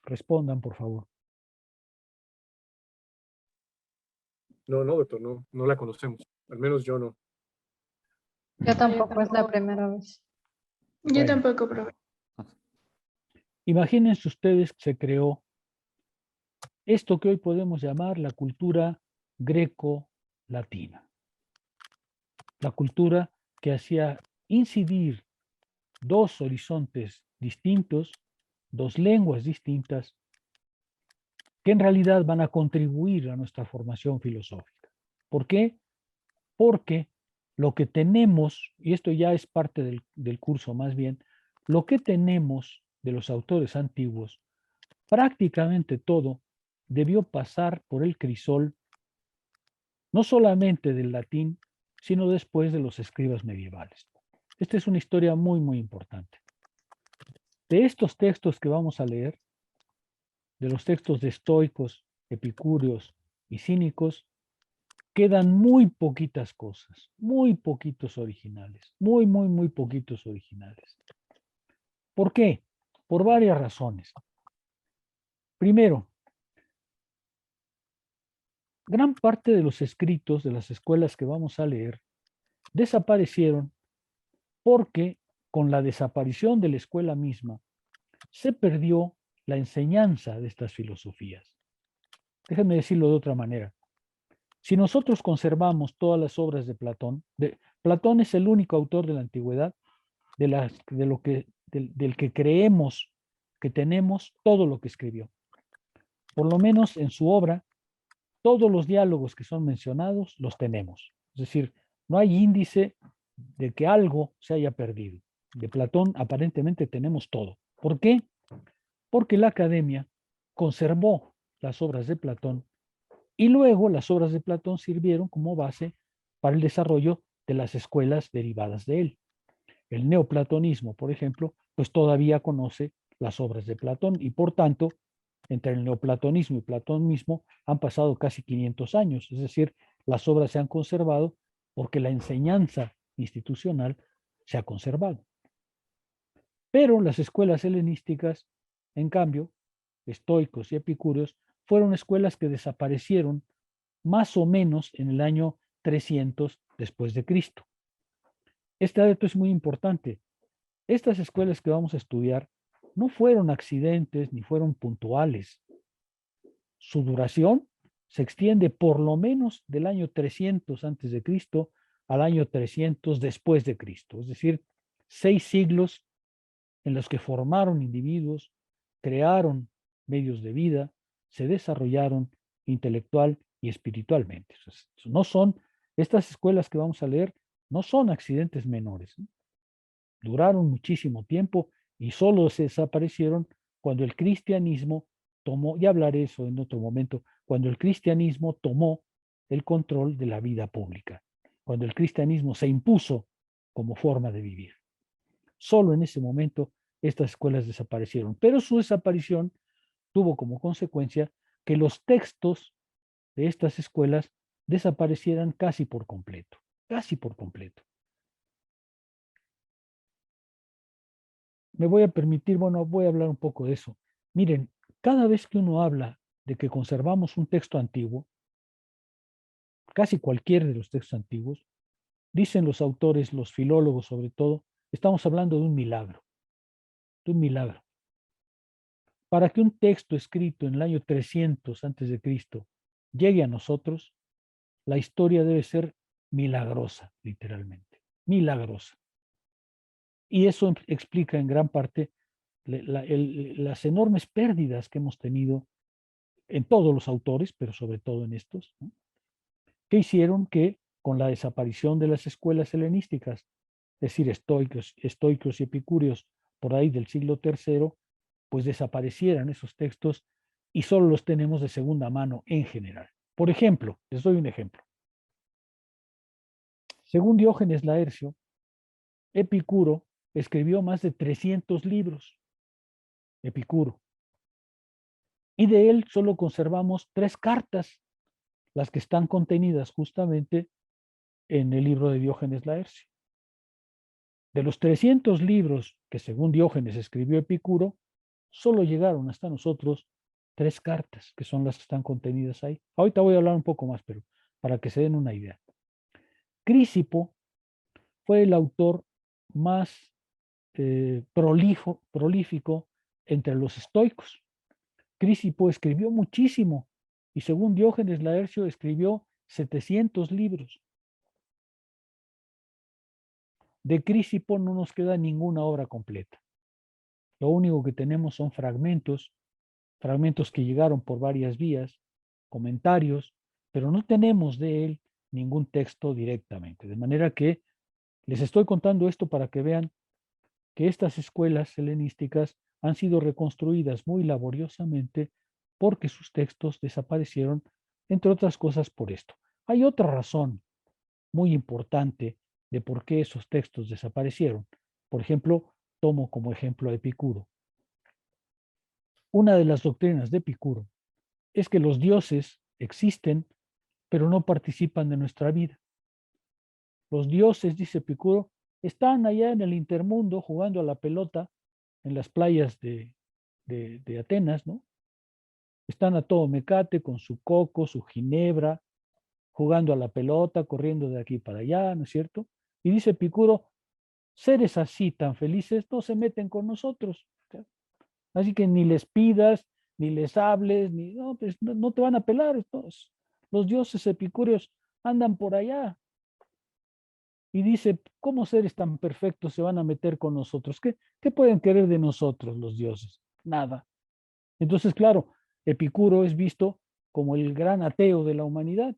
Respondan, por favor. No, doctor, no la conocemos. Al menos yo no. Yo tampoco, es la primera vez. Yo Bueno. tampoco, profe. Imagínense ustedes que se creó esto que hoy podemos llamar la cultura greco-latina. La cultura que hacía incidir dos horizontes distintos, dos lenguas distintas, que en realidad van a contribuir a nuestra formación filosófica. ¿Por qué? Porque lo que tenemos, y esto ya es parte del curso más bien, lo que tenemos de los autores antiguos, prácticamente todo debió pasar por el crisol, no solamente del latín, sino después de los escribas medievales. Esta es una historia muy, muy importante. De estos textos que vamos a leer, de los textos de estoicos, epicúreos y cínicos, quedan muy poquitas cosas, muy poquitos originales, muy, muy, muy poquitos originales. ¿Por qué? Por varias razones. Primero, gran parte de los escritos de las escuelas que vamos a leer desaparecieron porque con la desaparición de la escuela misma se perdió la enseñanza de estas filosofías. Déjenme decirlo de otra manera. Si nosotros conservamos todas las obras de Platón, Platón es el único autor de la antigüedad del que creemos que tenemos todo lo que escribió. Por lo menos en su obra, todos los diálogos que son mencionados los tenemos. Es decir, no hay índice de que algo se haya perdido. De Platón aparentemente tenemos todo. ¿Por qué? Porque la academia conservó las obras de Platón y luego las obras de Platón sirvieron como base para el desarrollo de las escuelas derivadas de él. El neoplatonismo, por ejemplo, pues todavía conoce las obras de Platón y por tanto, entre el neoplatonismo y Platón mismo han pasado casi 500 años, es decir, las obras se han conservado porque la enseñanza institucional se ha conservado. Pero las escuelas helenísticas, en cambio, estoicos y epicúreos, fueron escuelas que desaparecieron más o menos en el año 300 después de Cristo. Este dato es muy importante. Estas escuelas que vamos a estudiar no fueron accidentes ni fueron puntuales. Su duración se extiende por lo menos del año 300 antes de Cristo al año 300 después de Cristo, es decir, 6 siglos en los que formaron individuos, crearon medios de vida, se desarrollaron intelectual y espiritualmente. No son, estas escuelas que vamos a leer no son accidentes menores. Duraron muchísimo tiempo y solo se desaparecieron cuando el cristianismo tomó, y hablaré eso en otro momento, cuando el cristianismo tomó el control de la vida pública, cuando el cristianismo se impuso como forma de vivir. Solo en ese momento estas escuelas desaparecieron, pero su desaparición tuvo como consecuencia que los textos de estas escuelas desaparecieran casi por completo, casi por completo. Me voy a permitir, bueno, voy a hablar un poco de eso. Miren, cada vez que uno habla de que conservamos un texto antiguo, casi cualquiera de los textos antiguos, dicen los autores, los filólogos sobre todo, estamos hablando de un milagro, de un milagro. Para que un texto escrito en el año 300 antes de Cristo llegue a nosotros, la historia debe ser milagrosa, literalmente, milagrosa. Y eso explica en gran parte las enormes pérdidas que hemos tenido en todos los autores, pero sobre todo en estos, ¿no? que hicieron que con la desaparición de las escuelas helenísticas, es decir, estoicos y epicúreos por ahí del siglo III, pues desaparecieran esos textos y solo los tenemos de segunda mano en general. Por ejemplo, les doy un ejemplo. Según Diógenes Laercio, Epicuro escribió más de 300 libros. Epicuro. Y de él solo conservamos 3 cartas, las que están contenidas justamente en el libro de Diógenes Laercio. De los 300 libros que según Diógenes escribió Epicuro, solo llegaron hasta nosotros 3 cartas, que son las que están contenidas ahí. Ahorita voy a hablar un poco más, pero para que se den una idea. Crisipo fue el autor más prolífico entre los estoicos. Crisipo escribió muchísimo y según Diógenes Laercio escribió 700 libros. De Crisipo no nos queda ninguna obra completa. Lo único que tenemos son fragmentos que llegaron por varias vías, comentarios, pero no tenemos de él ningún texto directamente. De manera que les estoy contando esto para que vean que estas escuelas helenísticas han sido reconstruidas muy laboriosamente porque sus textos desaparecieron, entre otras cosas por esto. Hay otra razón muy importante de por qué esos textos desaparecieron. Por ejemplo, tomo como ejemplo a Epicuro. Una de las doctrinas de Epicuro es que los dioses existen, pero no participan de nuestra vida. Los dioses, dice Epicuro, están allá en el intermundo jugando a la pelota en las playas de Atenas, ¿no? Están a todo mecate con su coco, su ginebra, jugando a la pelota, corriendo de aquí para allá, ¿no es cierto? Y dice Epicuro, seres así tan felices no se meten con nosotros. Así que ni les pidas, ni les hables, no, pues no te van a pelar. Los dioses epicúreos andan por allá. Y dice, ¿cómo seres tan perfectos se van a meter con nosotros? ¿Qué pueden querer de nosotros los dioses? Nada. Entonces, claro, Epicuro es visto como el gran ateo de la humanidad.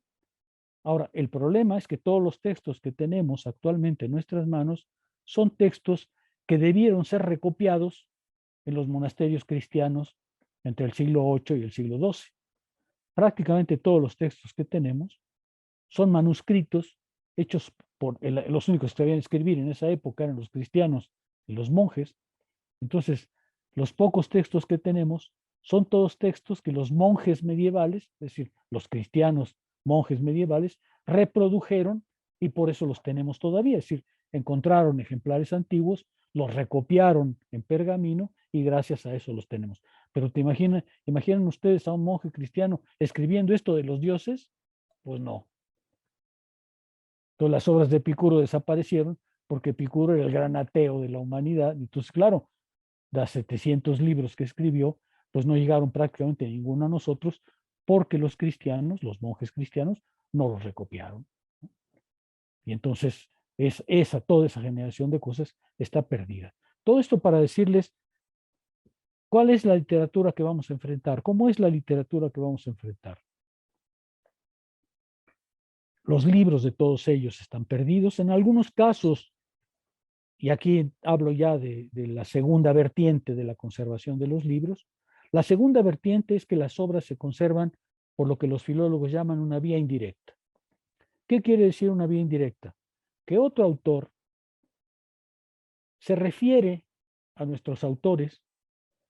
Ahora, el problema es que todos los textos que tenemos actualmente en nuestras manos son textos que debieron ser recopiados en los monasterios cristianos entre el siglo VIII y el siglo XII. Prácticamente todos los textos que tenemos son manuscritos hechos por los únicos que sabían escribir en esa época eran los cristianos y los monjes. Entonces, los pocos textos que tenemos son todos textos que los monjes medievales, es decir, los cristianos monjes medievales, reprodujeron y por eso los tenemos todavía. Es decir, encontraron ejemplares antiguos, los recopiaron en pergamino y gracias a eso los tenemos. Pero imaginan ustedes a un monje cristiano escribiendo esto de los dioses? Pues no. Entonces las obras de Epicuro desaparecieron porque Epicuro era el gran ateo de la humanidad. Entonces, claro, de 700 libros que escribió, pues no llegaron prácticamente ninguno a nosotros porque los cristianos, los monjes cristianos, no los recopiaron. Y entonces toda esa generación de cosas está perdida. Todo esto para decirles cuál es la literatura que vamos a enfrentar, cómo es la literatura que vamos a enfrentar. Los libros de todos ellos están perdidos. En algunos casos, y aquí hablo ya de la segunda vertiente de la conservación de los libros, la segunda vertiente es que las obras se conservan por lo que los filólogos llaman una vía indirecta. ¿Qué quiere decir una vía indirecta? Que otro autor se refiere a nuestros autores,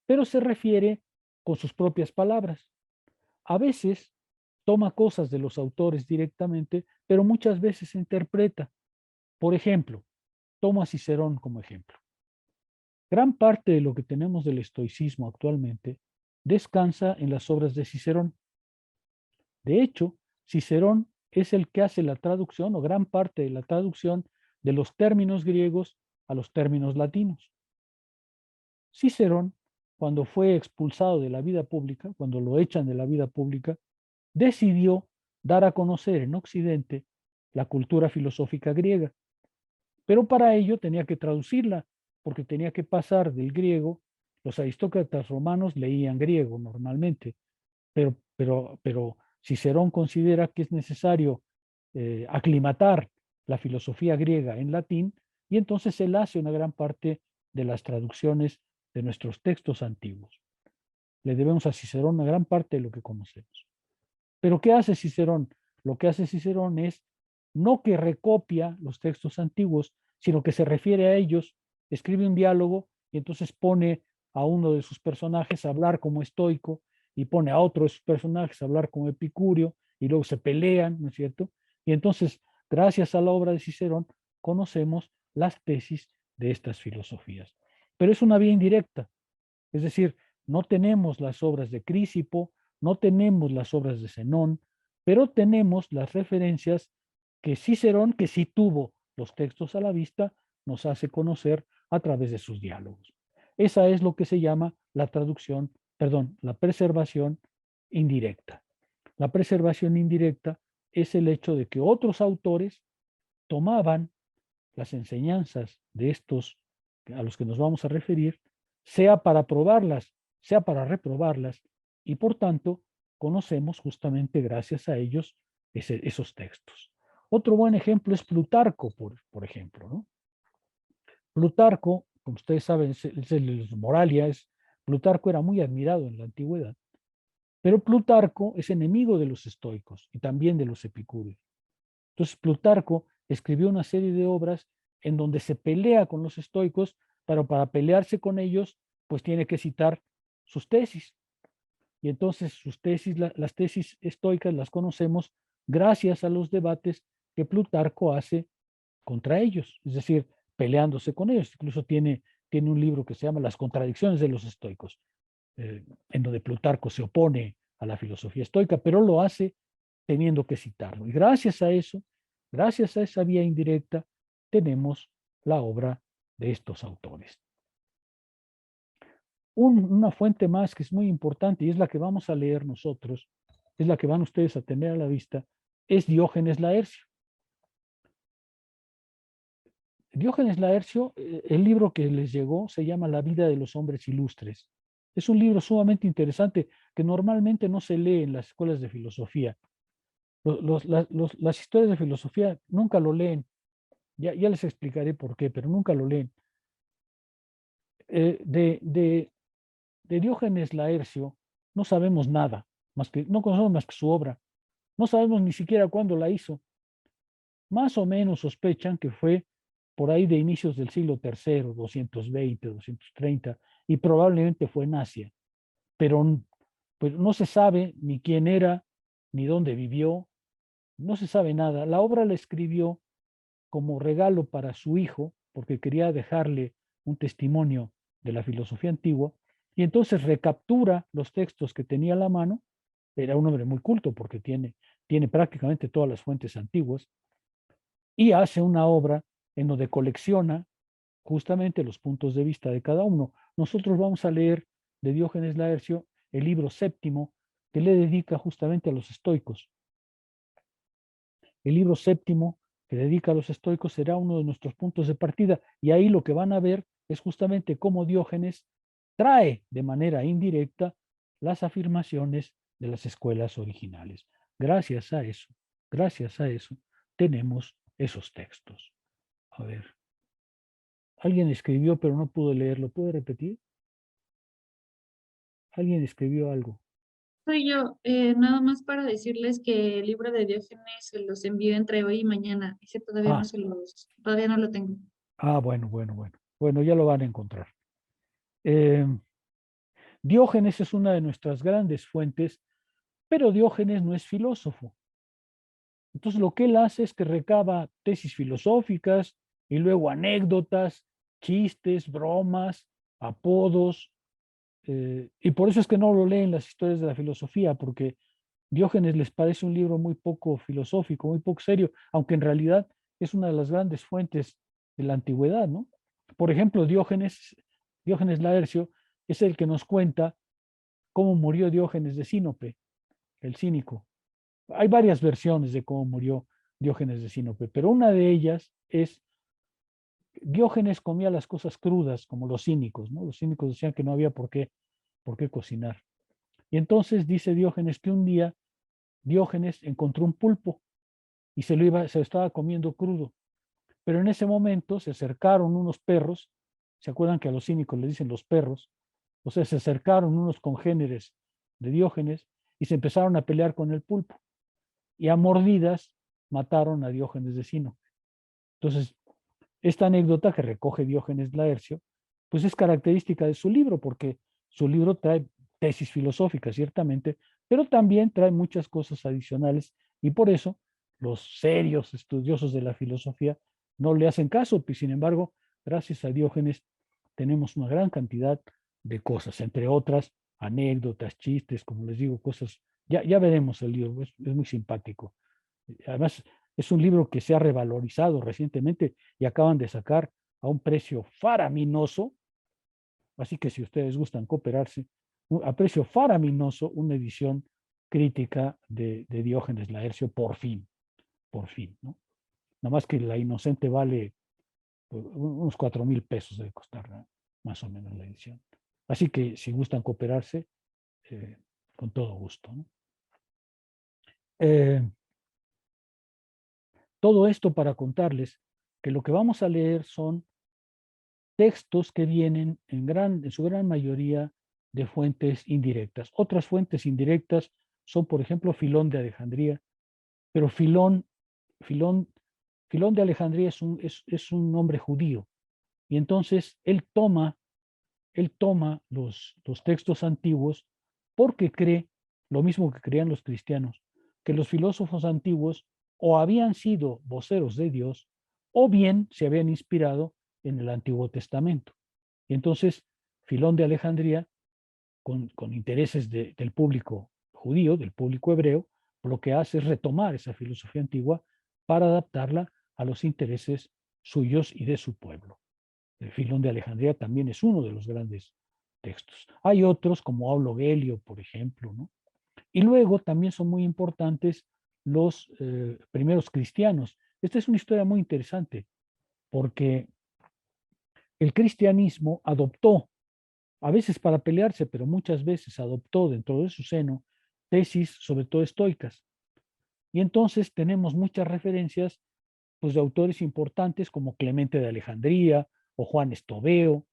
pero se refiere con sus propias palabras. A veces toma cosas de los autores directamente, pero muchas veces se interpreta. Por ejemplo, tomo a Cicerón como ejemplo. Gran parte de lo que tenemos del estoicismo actualmente descansa en las obras de Cicerón. De hecho, Cicerón es el que hace la traducción o gran parte de la traducción de los términos griegos a los términos latinos. Cicerón, cuando fue expulsado de la vida pública, cuando lo echan de la vida pública, decidió dar a conocer en Occidente la cultura filosófica griega. Pero para ello tenía que traducirla, porque tenía que pasar del griego. Los aristócratas romanos leían griego normalmente, pero Cicerón considera que es necesario aclimatar la filosofía griega en latín, y entonces él hace una gran parte de las traducciones de nuestros textos antiguos. Le debemos a Cicerón una gran parte de lo que conocemos. Pero ¿qué hace Cicerón? Lo que hace Cicerón es no que recopia los textos antiguos, sino que se refiere a ellos, escribe un diálogo y entonces pone a uno de sus personajes a hablar como estoico y pone a otro de sus personajes a hablar como epicúreo y luego se pelean, ¿no es cierto? Y entonces, gracias a la obra de Cicerón, conocemos las tesis de estas filosofías. Pero es una vía indirecta, es decir, no tenemos las obras de Crisipo, no tenemos las obras de Zenón, pero tenemos las referencias que Cicerón, que sí tuvo los textos a la vista, nos hace conocer a través de sus diálogos. Esa es lo que se llama la traducción, perdón, la preservación indirecta. La preservación indirecta es el hecho de que otros autores tomaban las enseñanzas de estos a los que nos vamos a referir, sea para probarlas, sea para reprobarlas, y por tanto conocemos justamente gracias a ellos esos textos. Otro buen ejemplo es Plutarco, por ejemplo, ¿no? Plutarco, como ustedes saben, es el de los Moralia, Plutarco era muy admirado en la antigüedad, pero Plutarco es enemigo de los estoicos y también de los epicúreos. Entonces Plutarco escribió una serie de obras en donde se pelea con los estoicos, pero para pelearse con ellos, pues tiene que citar sus tesis. Y entonces sus tesis, las tesis estoicas las conocemos gracias a los debates que Plutarco hace contra ellos, es decir, peleándose con ellos. Incluso tiene un libro que se llama Las contradicciones de los estoicos, en donde Plutarco se opone a la filosofía estoica, pero lo hace teniendo que citarlo. Y gracias a eso, gracias a esa vía indirecta, tenemos la obra de estos autores. Una fuente más que es muy importante y es la que vamos a leer nosotros, es la que van ustedes a tener a la vista, es Diógenes Laercio. Diógenes Laercio, el libro que les llegó se llama La vida de los hombres ilustres. Es un libro sumamente interesante que normalmente no se lee en las escuelas de filosofía. Las historias de filosofía nunca lo leen. Ya les explicaré por qué, pero nunca lo leen. De Diógenes Laercio no sabemos nada, no conocemos más que su obra. No sabemos ni siquiera cuándo la hizo. Más o menos sospechan que fue por ahí de inicios del siglo III, 220, 230, y probablemente fue en Asia. Pero pues, no se sabe ni quién era, ni dónde vivió, no se sabe nada. La obra la escribió como regalo para su hijo, porque quería dejarle un testimonio de la filosofía antigua, y entonces recaptura los textos que tenía a la mano. Era un hombre muy culto porque tiene prácticamente todas las fuentes antiguas, y hace una obra en donde colecciona justamente los puntos de vista de cada uno. Nosotros vamos a leer de Diógenes Laercio el libro séptimo que le dedica justamente a los estoicos. El libro séptimo que dedica a los estoicos será uno de nuestros puntos de partida, y ahí lo que van a ver es justamente cómo Diógenes trae de manera indirecta las afirmaciones de las escuelas originales. Gracias a eso, tenemos esos textos. A ver. Alguien escribió, pero no pudo leerlo. ¿Puede repetir? Alguien escribió algo. Soy yo, nada más para decirles que el libro de Diógenes se los envío entre hoy y mañana. Ese todavía todavía no lo tengo. Bueno. Bueno, ya lo van a encontrar. Diógenes es una de nuestras grandes fuentes, pero Diógenes no es filósofo. Entonces lo que él hace es que recaba tesis filosóficas y luego anécdotas, chistes, bromas, apodos, y por eso es que no lo leen las historias de la filosofía, porque Diógenes les parece un libro muy poco filosófico, muy poco serio, aunque en realidad es una de las grandes fuentes de la antigüedad, ¿no? Por ejemplo, Diógenes Laercio es el que nos cuenta cómo murió Diógenes de Sinope, el cínico. Hay varias versiones de cómo murió Diógenes de Sinope, pero una de ellas es Diógenes comía las cosas crudas, como los cínicos, ¿no? Los cínicos decían que no había por qué cocinar. Y entonces dice Diógenes que un día Diógenes encontró un pulpo y se lo estaba comiendo crudo. Pero en ese momento se acercaron unos perros, ¿se acuerdan que a los cínicos les dicen los perros? O sea, se acercaron unos congéneres de Diógenes y se empezaron a pelear con el pulpo. Y a mordidas mataron a Diógenes de Sinope. Entonces, esta anécdota que recoge Diógenes Laercio, pues es característica de su libro, porque su libro trae tesis filosóficas, ciertamente, pero también trae muchas cosas adicionales, y por eso los serios estudiosos de la filosofía no le hacen caso, y sin embargo, gracias a Diógenes, tenemos una gran cantidad de cosas, entre otras anécdotas, chistes, como les digo, cosas, ya veremos el libro, es muy simpático. Además, es un libro que se ha revalorizado recientemente y acaban de sacar a un precio faraminoso, así que si ustedes gustan cooperarse, a precio faraminoso, una edición crítica de Diógenes Laercio, por fin, ¿no? Nada más que La Inocente vale unos 4,000 pesos, debe costar, ¿no? Más o menos la edición. Así que si gustan cooperarse, con todo gusto, ¿no? Todo esto para contarles que lo que vamos a leer son textos que vienen en su gran mayoría de fuentes indirectas. Otras fuentes indirectas son, por ejemplo, Filón de Alejandría, pero Filón de Alejandría es un hombre judío, y entonces él toma los textos antiguos porque cree, lo mismo que creían los cristianos, que los filósofos antiguos o habían sido voceros de Dios o bien se habían inspirado en el Antiguo Testamento. Y entonces Filón de Alejandría, con intereses del público judío, del público hebreo, lo que hace es retomar esa filosofía antigua para adaptarla a los intereses suyos y de su pueblo. El Filón de Alejandría también es uno de los grandes textos. Hay otros como Aulo Gelio, por ejemplo, ¿no? Y luego también son muy importantes los primeros cristianos. Esta es una historia muy interesante porque el cristianismo adoptó, a veces para pelearse, pero muchas veces adoptó dentro de su seno tesis, sobre todo estoicas. Y entonces tenemos muchas referencias, pues, de autores importantes como Clemente de Alejandría o Juan Estoveo,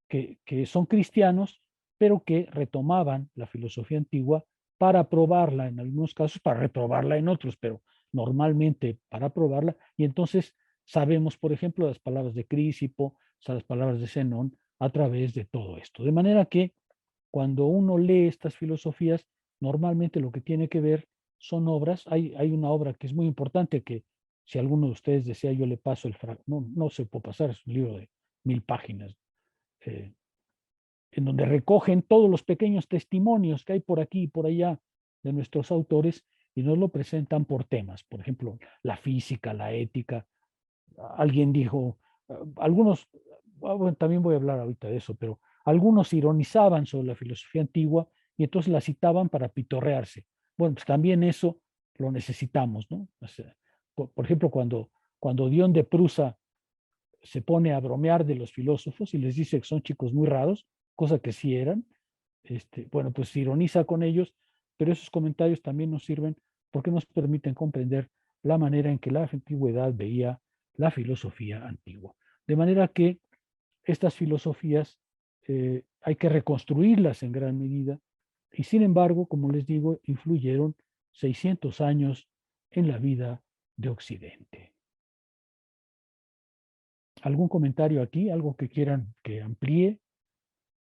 que son cristianos, pero que retomaban la filosofía antigua para aprobarla en algunos casos, para reprobarla en otros, pero normalmente para aprobarla. Y entonces sabemos, por ejemplo, las palabras de Crisipo, las palabras de Zenón, a través de todo esto. De manera que cuando uno lee estas filosofías, normalmente lo que tiene que ver son obras. Hay una obra que es muy importante que si alguno de ustedes desea, yo le paso el fragmento. No se puede pasar, es un libro de 1000 páginas, en donde recogen todos los pequeños testimonios que hay por aquí y por allá de nuestros autores y nos lo presentan por temas. Por ejemplo, la física, la ética. Alguien dijo, algunos, bueno, también voy a hablar ahorita de eso, pero algunos ironizaban sobre la filosofía antigua y entonces la citaban para pitorrearse. Bueno, pues también eso lo necesitamos, ¿no? O sea, por ejemplo, cuando Dion de Prusa se pone a bromear de los filósofos y les dice que son chicos muy raros, cosa que sí eran, bueno, pues se ironiza con ellos, pero esos comentarios también nos sirven porque nos permiten comprender la manera en que la antigüedad veía la filosofía antigua. De manera que estas filosofías hay que reconstruirlas en gran medida y sin embargo, como les digo, influyeron 600 años en la vida de Occidente. ¿Algún comentario aquí? ¿Algo que quieran que amplíe?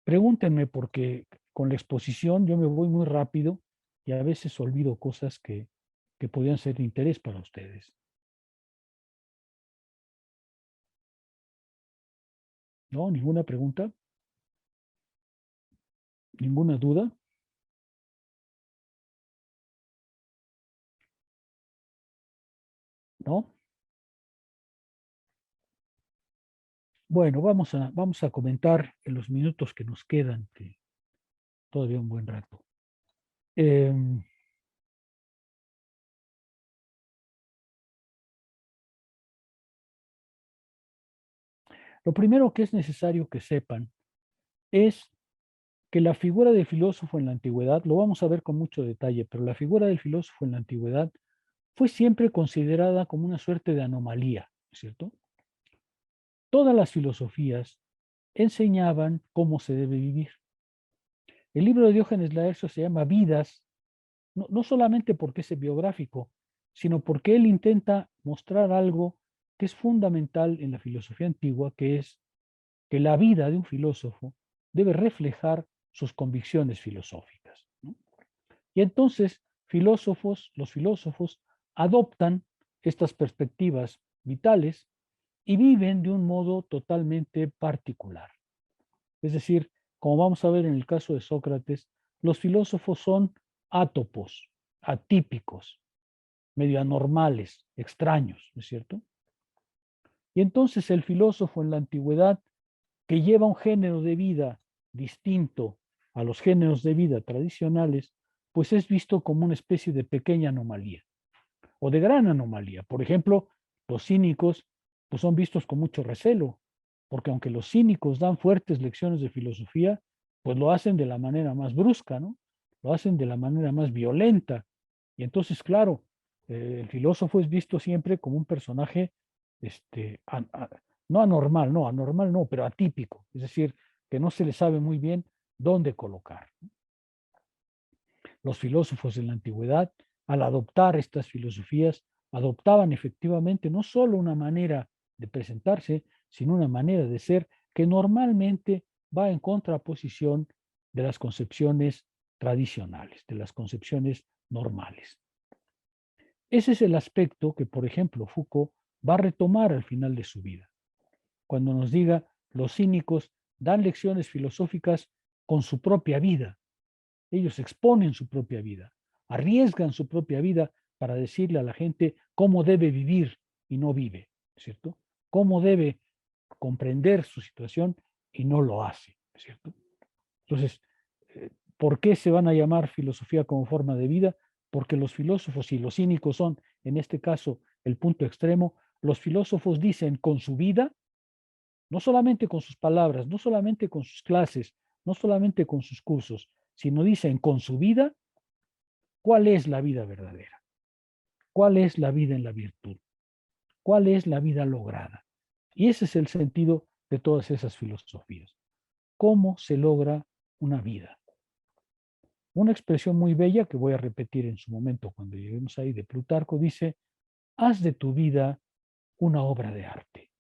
Pregúntenme porque con la exposición yo me voy muy rápido y a veces olvido cosas que podrían ser de interés para ustedes. ¿No? ¿Ninguna pregunta? ¿Ninguna duda? ¿No? Bueno, vamos a comentar en los minutos que nos quedan, que todavía un buen rato. Lo primero que es necesario que sepan es que la figura del filósofo en la antigüedad, lo vamos a ver con mucho detalle, pero la figura del filósofo en la antigüedad fue siempre considerada como una suerte de anomalía, ¿cierto? Todas las filosofías enseñaban cómo se debe vivir. El libro de Diógenes Laercio se llama Vidas, no solamente porque es biográfico, sino porque él intenta mostrar algo que es fundamental en la filosofía antigua, que es que la vida de un filósofo debe reflejar sus convicciones filosóficas, ¿no? Y entonces los filósofos adoptan estas perspectivas vitales y viven de un modo totalmente particular. Es decir, como vamos a ver en el caso de Sócrates, los filósofos son átopos, atípicos, medio anormales, extraños, ¿no es cierto? Y entonces el filósofo en la antigüedad, que lleva un género de vida distinto a los géneros de vida tradicionales, pues es visto como una especie de pequeña anomalía o de gran anomalía. Por ejemplo, los cínicos pues son vistos con mucho recelo, porque aunque los cínicos dan fuertes lecciones de filosofía, pues lo hacen de la manera más brusca, ¿no? Lo hacen de la manera más violenta. Y entonces, claro, el filósofo es visto siempre como un personaje, no anormal no, pero atípico, es decir, que no se le sabe muy bien dónde colocar. Los filósofos en la antigüedad, al adoptar estas filosofías, adoptaban efectivamente no solo una manera de presentarse, sino una manera de ser que normalmente va en contraposición de las concepciones tradicionales, de las concepciones normales. Ese es el aspecto que, por ejemplo, Foucault va a retomar al final de su vida, cuando nos diga, los cínicos dan lecciones filosóficas con su propia vida. Ellos exponen su propia vida, arriesgan su propia vida para decirle a la gente cómo debe vivir y no vive, ¿cierto? Cómo debe comprender su situación y no lo hace, ¿cierto? Entonces, ¿por qué se van a llamar filosofía como forma de vida? Porque los filósofos y los cínicos son, en este caso, el punto extremo. Los filósofos dicen con su vida, no solamente con sus palabras, no solamente con sus clases, no solamente con sus cursos, sino dicen con su vida cuál es la vida verdadera, cuál es la vida en la virtud, cuál es la vida lograda. Y ese es el sentido de todas esas filosofías. ¿Cómo se logra una vida? Una expresión muy bella que voy a repetir en su momento cuando lleguemos ahí de Plutarco dice, haz de tu vida una obra de arte.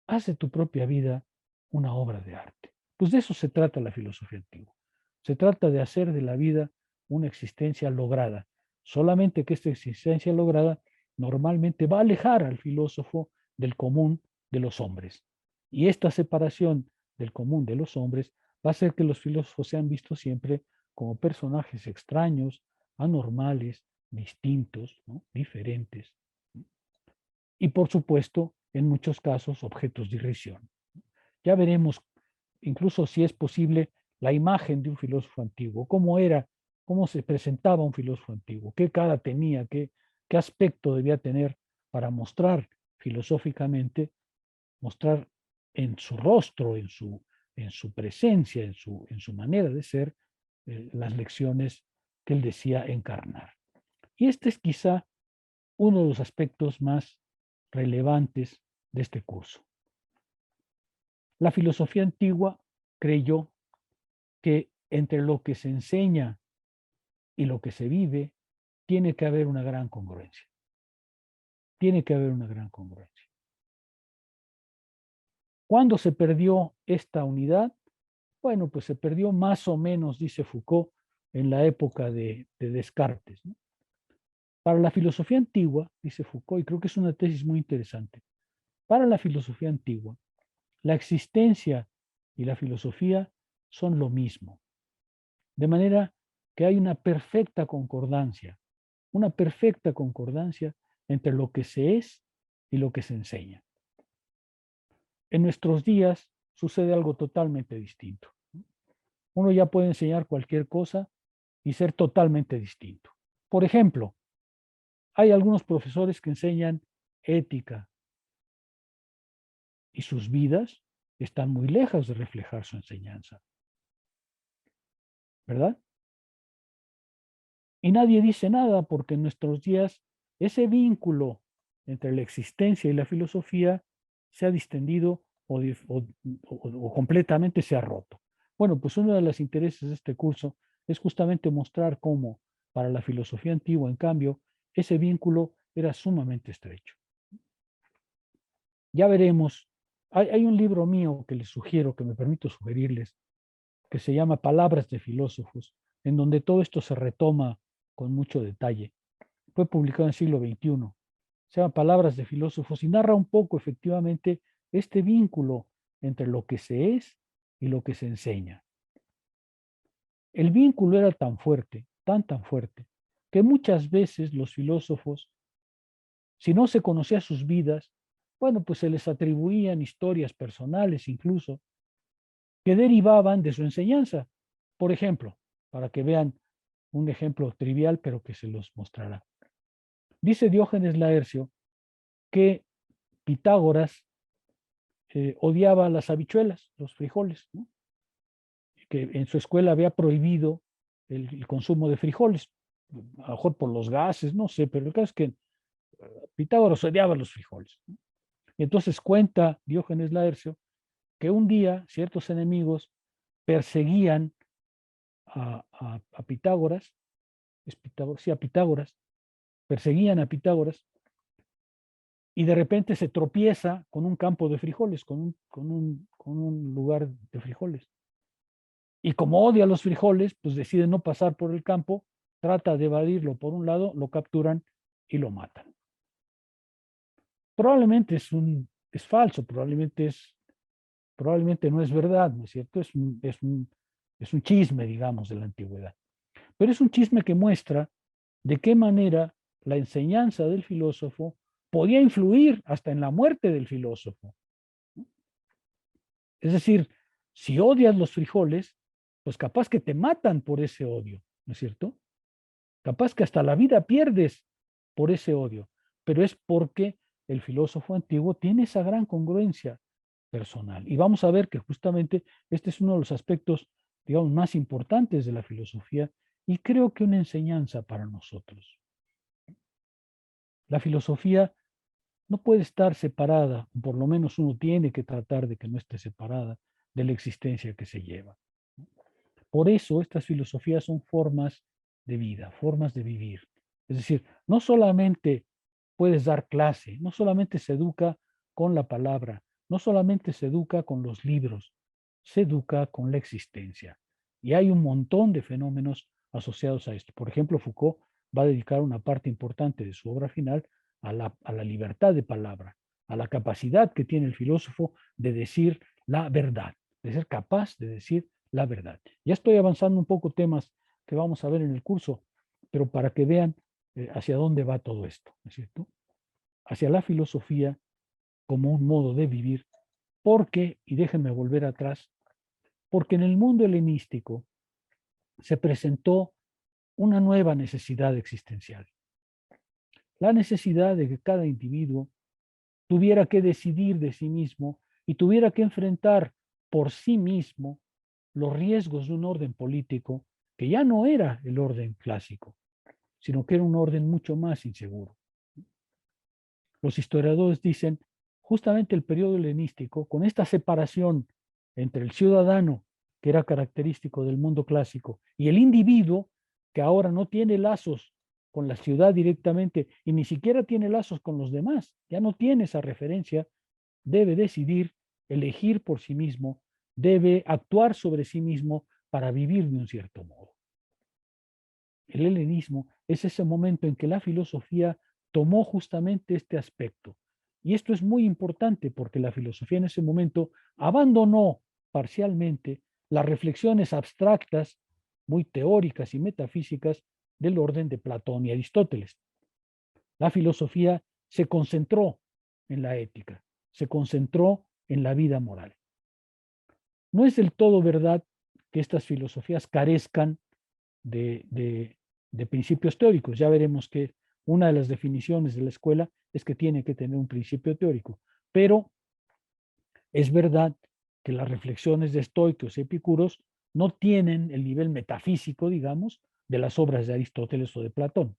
Haz de tu propia vida una obra de arte. Pues de eso se trata la filosofía antigua. Se trata de hacer de la vida una existencia lograda. Solamente que esta existencia lograda normalmente va a alejar al filósofo del común de los hombres. Y esta separación del común de los hombres va a hacer que los filósofos sean vistos siempre como personajes extraños, anormales, distintos, ¿no? Diferentes. Y por supuesto, en muchos casos, objetos de irrisión. Ya veremos, incluso si es posible, la imagen de un filósofo antiguo, cómo era, cómo se presentaba un filósofo antiguo, qué cara tenía, qué aspecto debía tener para mostrar filosóficamente, mostrar en su rostro, en su presencia, en su manera de ser, las lecciones que él decía encarnar. Y este es quizá uno de los aspectos más relevantes de este curso. La filosofía antigua creyó que entre lo que se enseña y lo que se vive tiene que haber una gran congruencia. Tiene que haber una gran congruencia. ¿Cuándo se perdió esta unidad? Bueno, pues se perdió más o menos, dice Foucault, en la época de Descartes, ¿no? Para la filosofía antigua, dice Foucault, y creo que es una tesis muy interesante, para la filosofía antigua, la existencia y la filosofía son lo mismo. De manera que hay una perfecta concordancia entre lo que se es y lo que se enseña. En nuestros días sucede algo totalmente distinto. Uno ya puede enseñar cualquier cosa y ser totalmente distinto. Por ejemplo, hay algunos profesores que enseñan ética y sus vidas están muy lejos de reflejar su enseñanza. ¿Verdad? Y nadie dice nada porque en nuestros días ese vínculo entre la existencia y la filosofía se ha distendido o completamente se ha roto. Bueno, pues uno de los intereses de este curso es justamente mostrar cómo para la filosofía antigua, en cambio, ese vínculo era sumamente estrecho. Ya veremos. Hay un libro mío que les sugiero, que me permito sugerirles, que se llama Palabras de Filósofos, en donde todo esto se retoma con mucho detalle. Fue publicado en el siglo XXI. Se llama Palabras de Filósofos y narra un poco efectivamente este vínculo entre lo que se es y lo que se enseña. El vínculo era tan fuerte, tan fuerte, que muchas veces los filósofos, si no se conocía sus vidas, bueno, pues se les atribuían historias personales incluso, que derivaban de su enseñanza. Por ejemplo, para que vean un ejemplo trivial, pero que se los mostrará. Dice Diógenes Laercio que Pitágoras odiaba las habichuelas, los frijoles, ¿no? Que en su escuela había prohibido el consumo de frijoles, a lo mejor por los gases, no sé, pero el caso es que Pitágoras odiaba los frijoles, ¿no? Y entonces cuenta Diógenes Laercio que un día ciertos enemigos perseguían a Pitágoras, sí, a Pitágoras, perseguían a Pitágoras y de repente se tropieza con un campo de frijoles, con un lugar de frijoles. Y como odia los frijoles, pues decide no pasar por el campo, trata de evadirlo por un lado, lo capturan y lo matan. Probablemente es falso, probablemente no es verdad, ¿no es cierto? Es un chisme, digamos, de la antigüedad. Pero es un chisme que muestra de qué manera la enseñanza del filósofo podía influir hasta en la muerte del filósofo. Es decir, si odias los frijoles, pues capaz que te matan por ese odio, ¿no es cierto? Capaz que hasta la vida pierdes por ese odio, pero es porque el filósofo antiguo tiene esa gran congruencia personal. Y vamos a ver que justamente este es uno de los aspectos, digamos, más importantes de la filosofía y creo que una enseñanza para nosotros. La filosofía no puede estar separada, por lo menos uno tiene que tratar de que no esté separada de la existencia que se lleva. Por eso estas filosofías son formas de vida, formas de vivir. Es decir, no solamente puedes dar clase, no solamente se educa con la palabra, no solamente se educa con los libros, se educa con la existencia. Y hay un montón de fenómenos asociados a esto. Por ejemplo, Foucault va a dedicar una parte importante de su obra final a la libertad de palabra, a la capacidad que tiene el filósofo de decir la verdad, de ser capaz de decir la verdad. Ya estoy avanzando un poco temas que vamos a ver en el curso, pero para que vean hacia dónde va todo esto, ¿no es cierto? Hacia la filosofía como un modo de vivir, porque, y déjenme volver atrás, porque en el mundo helenístico se presentó una nueva necesidad existencial. La necesidad de que cada individuo tuviera que decidir de sí mismo y tuviera que enfrentar por sí mismo los riesgos de un orden político que ya no era el orden clásico, sino que era un orden mucho más inseguro. Los historiadores dicen, justamente el periodo helenístico, con esta separación entre el ciudadano, que era característico del mundo clásico, y el individuo, que ahora no tiene lazos con la ciudad directamente y ni siquiera tiene lazos con los demás, ya no tiene esa referencia, debe decidir, elegir por sí mismo, debe actuar sobre sí mismo para vivir de un cierto modo. El helenismo es ese momento en que la filosofía tomó justamente este aspecto. Y esto es muy importante porque la filosofía en ese momento abandonó parcialmente las reflexiones abstractas, muy teóricas y metafísicas del orden de Platón y Aristóteles. La filosofía se concentró en la ética, se concentró en la vida moral. No es del todo verdad que estas filosofías carezcan de principios teóricos. Ya veremos que una de las definiciones de la escuela es que tiene que tener un principio teórico, pero es verdad que las reflexiones de estoicos y epicuros no tienen el nivel metafísico, digamos, de las obras de Aristóteles o de Platón.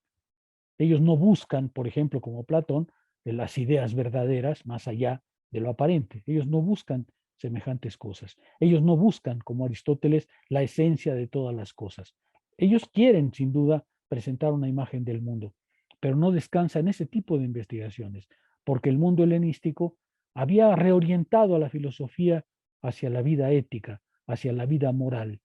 Ellos no buscan, por ejemplo, como Platón, las ideas verdaderas más allá de lo aparente. Ellos no buscan semejantes cosas. Ellos no buscan, como Aristóteles, la esencia de todas las cosas. Ellos quieren, sin duda, presentar una imagen del mundo, pero no descansa en ese tipo de investigaciones, porque el mundo helenístico había reorientado a la filosofía hacia la vida ética, hacia la vida moral.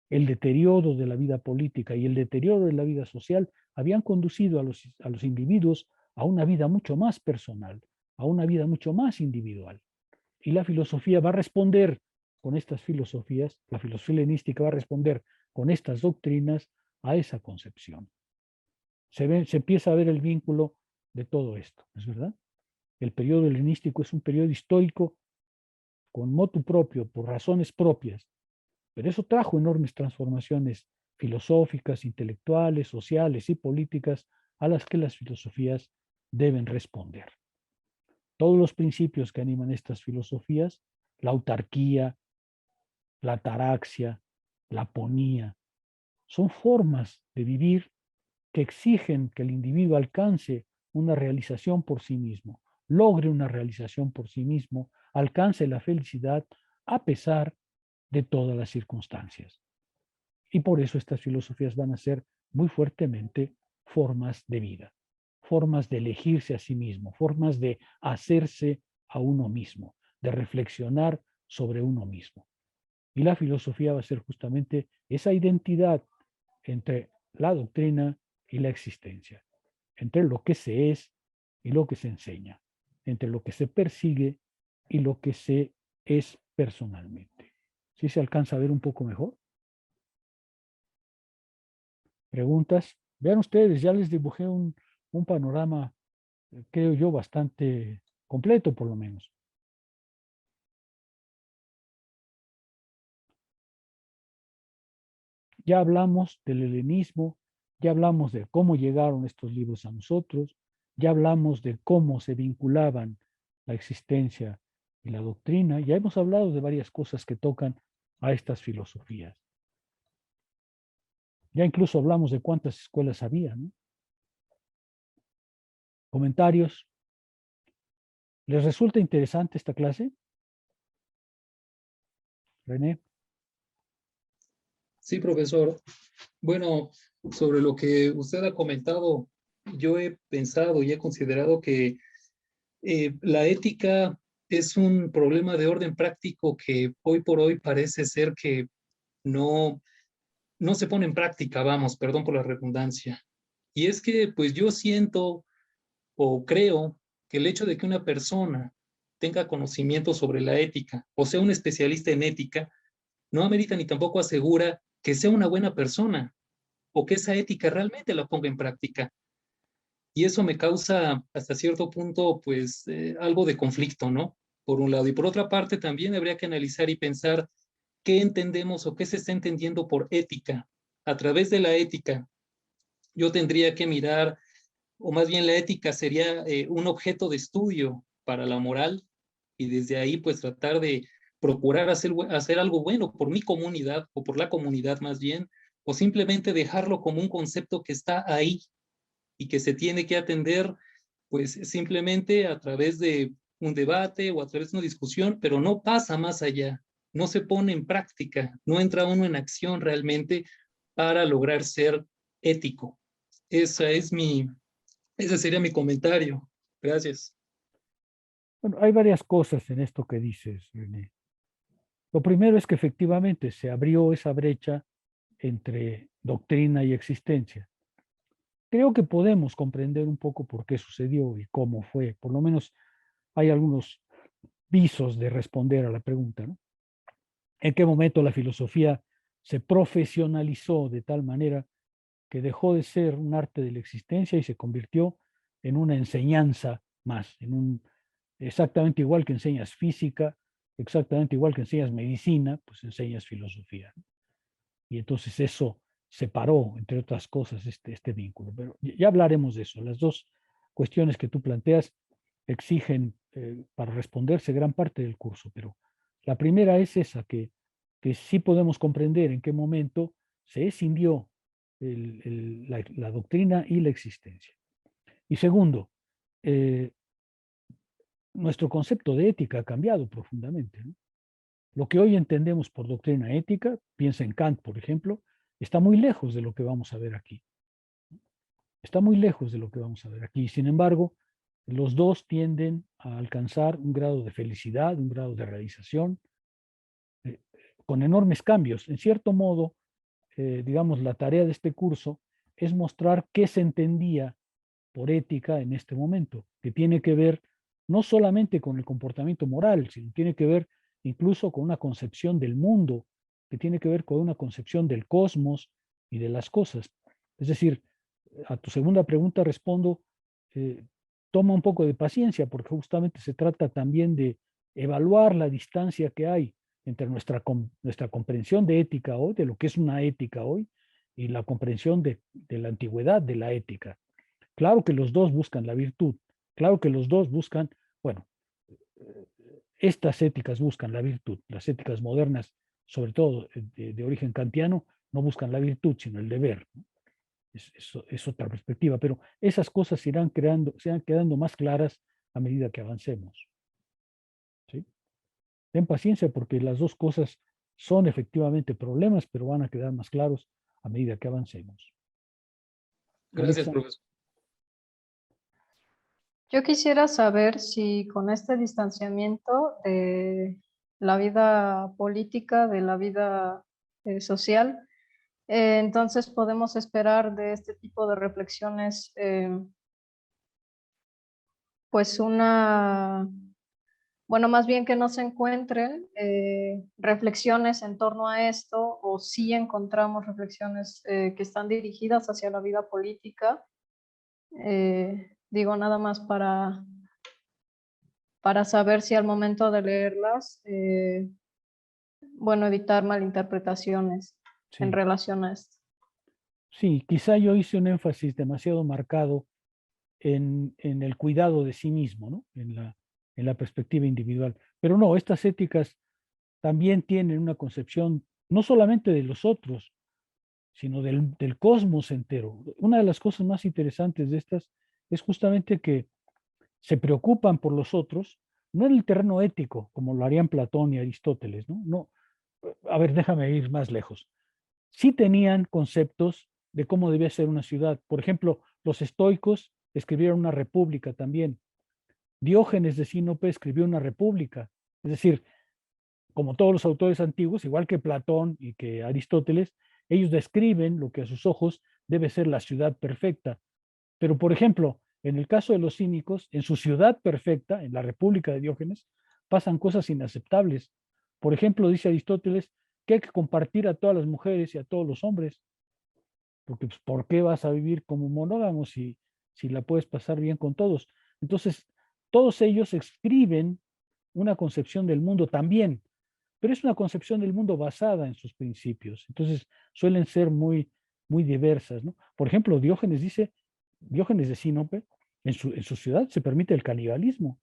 El deterioro de la vida política y el deterioro de la vida social habían conducido a los individuos a una vida mucho más personal, a una vida mucho más individual. Y la filosofía va a responder con estas filosofías, la filosofía helenística va a responder con estas doctrinas a esa concepción. Se empieza a ver el vínculo de todo esto, ¿es verdad? El periodo helenístico es un periodo histórico con motu propio, por razones propias, pero eso trajo enormes transformaciones filosóficas, intelectuales, sociales y políticas a las que las filosofías deben responder. Todos los principios que animan estas filosofías, la autarquía, la ataraxia, la aponía, son formas de vivir que exigen que el individuo alcance una realización por sí mismo, logre una realización por sí mismo, alcance la felicidad a pesar de todas las circunstancias. Y por eso estas filosofías van a ser muy fuertemente formas de vida, formas de elegirse a sí mismo, formas de hacerse a uno mismo, de reflexionar sobre uno mismo. Y la filosofía va a ser justamente esa identidad entre la doctrina y la existencia, entre lo que se es y lo que se enseña, entre lo que se persigue y lo que se es personalmente. ¿Sí se alcanza a ver un poco mejor? ¿Preguntas? Vean ustedes, ya les dibujé un panorama, creo yo, bastante completo por lo menos. Ya hablamos del helenismo, ya hablamos de cómo llegaron estos libros a nosotros, ya hablamos de cómo se vinculaban la existencia y la doctrina, ya hemos hablado de varias cosas que tocan a estas filosofías. Ya incluso hablamos de cuántas escuelas había, ¿no? ¿Comentarios? ¿Les resulta interesante esta clase? René. Sí, profesor. Bueno, sobre lo que usted ha comentado, yo he pensado y he considerado que la ética es un problema de orden práctico que hoy por hoy parece ser que no, no se pone en práctica, vamos, perdón por la redundancia. Y es que pues yo siento o creo que el hecho de que una persona tenga conocimiento sobre la ética o sea un especialista en ética, no amerita ni tampoco asegura que sea una buena persona o que esa ética realmente la ponga en práctica. Y eso me causa hasta cierto punto, pues, algo de conflicto, ¿no? Por un lado. Y por otra parte, también habría que analizar y pensar qué entendemos o qué se está entendiendo por ética. A través de la ética, yo tendría que mirar, o más bien la ética sería un objeto de estudio para la moral, y desde ahí, pues, tratar de procurar hacer algo bueno por mi comunidad, o por la comunidad más bien, o simplemente dejarlo como un concepto que está ahí, y que se tiene que atender pues simplemente a través de un debate o a través de una discusión, pero no pasa más allá, no se pone en práctica, no entra uno en acción realmente para lograr ser ético. Ese sería mi comentario. Gracias. Bueno, hay varias cosas en esto que dices, René. Lo primero es que efectivamente se abrió esa brecha entre doctrina y existencia. Creo que podemos comprender un poco por qué sucedió y cómo fue. Por lo menos hay algunos visos de responder a la pregunta, ¿no? ¿En qué momento la filosofía se profesionalizó de tal manera que dejó de ser un arte de la existencia y se convirtió en una enseñanza más, exactamente igual que enseñas física, exactamente igual que enseñas medicina, pues enseñas filosofía, ¿no? Y entonces eso separó, entre otras cosas, este vínculo. Pero ya hablaremos de eso. Las dos cuestiones que tú planteas exigen para responderse gran parte del curso, pero la primera es esa, que sí podemos comprender en qué momento se escindió la doctrina y la existencia. Y segundo, nuestro concepto de ética ha cambiado profundamente, ¿no? Lo que hoy entendemos por doctrina ética, piensa en Kant, por ejemplo, está muy lejos de lo que vamos a ver aquí. Está muy lejos de lo que vamos a ver aquí. Sin embargo, los dos tienden a alcanzar un grado de felicidad, un grado de realización, con enormes cambios. En cierto modo, digamos, la tarea de este curso es mostrar qué se entendía por ética en este momento, que tiene que ver no solamente con el comportamiento moral, sino tiene que ver incluso con una concepción del mundo, que tiene que ver con una concepción del cosmos y de las cosas. Es decir, a tu segunda pregunta respondo, toma un poco de paciencia, porque justamente se trata también de evaluar la distancia que hay entre nuestra comprensión de ética hoy, de lo que es una ética hoy, y la comprensión de la antigüedad de la ética. Claro que los dos buscan la virtud, claro que los dos buscan, bueno, estas éticas buscan la virtud, las éticas modernas, sobre todo de origen kantiano, no buscan la virtud, sino el deber, ¿no? Es otra perspectiva, pero esas cosas se irán quedando más claras a medida que avancemos. ¿Sí? Ten paciencia porque las dos cosas son efectivamente problemas, pero van a quedar más claros a medida que avancemos. Gracias, Alexa. profesor. Yo quisiera saber si con este distanciamiento de la vida política, de la vida social, entonces podemos esperar de este tipo de reflexiones pues bueno, más bien que no se encuentren reflexiones en torno a esto, o si encontramos reflexiones que están dirigidas hacia la vida política. Digo, nada más para saber si al momento de leerlas, bueno, evitar malinterpretaciones en Sí. relación a esto. Sí, quizá yo hice un énfasis demasiado marcado en el cuidado de sí mismo, ¿no? En la perspectiva individual. Pero no, estas éticas también tienen una concepción no solamente de los otros, sino del cosmos entero. Una de las cosas más interesantes de estas es justamente que se preocupan por los otros, no en el terreno ético, como lo harían Platón y Aristóteles, ¿no? No, a ver, déjame ir más lejos. Sí tenían conceptos de cómo debía ser una ciudad. Por ejemplo, los estoicos escribieron una república también. Diógenes de Sinope escribió una república. Es decir, como todos los autores antiguos, igual que Platón y que Aristóteles, ellos describen lo que a sus ojos debe ser la ciudad perfecta. Pero, por ejemplo, en el caso de los cínicos, en su ciudad perfecta, en la república de Diógenes, pasan cosas inaceptables. Por ejemplo, dice Aristóteles que hay que compartir a todas las mujeres y a todos los hombres, porque pues, ¿por qué vas a vivir como monógamo si la puedes pasar bien con todos? Entonces, todos ellos escriben una concepción del mundo también, pero es una concepción del mundo basada en sus principios. Entonces, suelen ser muy, muy diversas, ¿no? Por ejemplo, Diógenes dice, Diógenes de Sinope, en su ciudad se permite el canibalismo.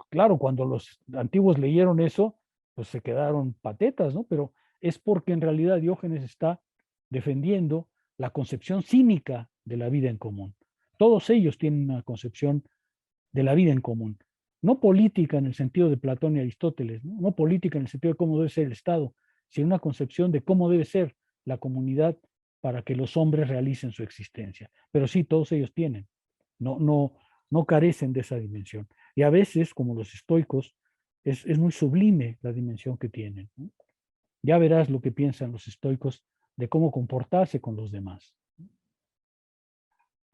Claro, cuando los antiguos leyeron eso, pues se quedaron patetas, ¿no? Pero es porque en realidad Diógenes está defendiendo la concepción cínica de la vida en común. Todos ellos tienen una concepción de la vida en común. No política en el sentido de Platón y Aristóteles, no política en el sentido de cómo debe ser el Estado, sino una concepción de cómo debe ser la comunidad para que los hombres realicen su existencia. Pero sí, todos ellos tienen, no carecen de esa dimensión. Y a veces, como los estoicos, es muy sublime la dimensión que tienen, ¿no? Ya verás lo que piensan los estoicos de cómo comportarse con los demás.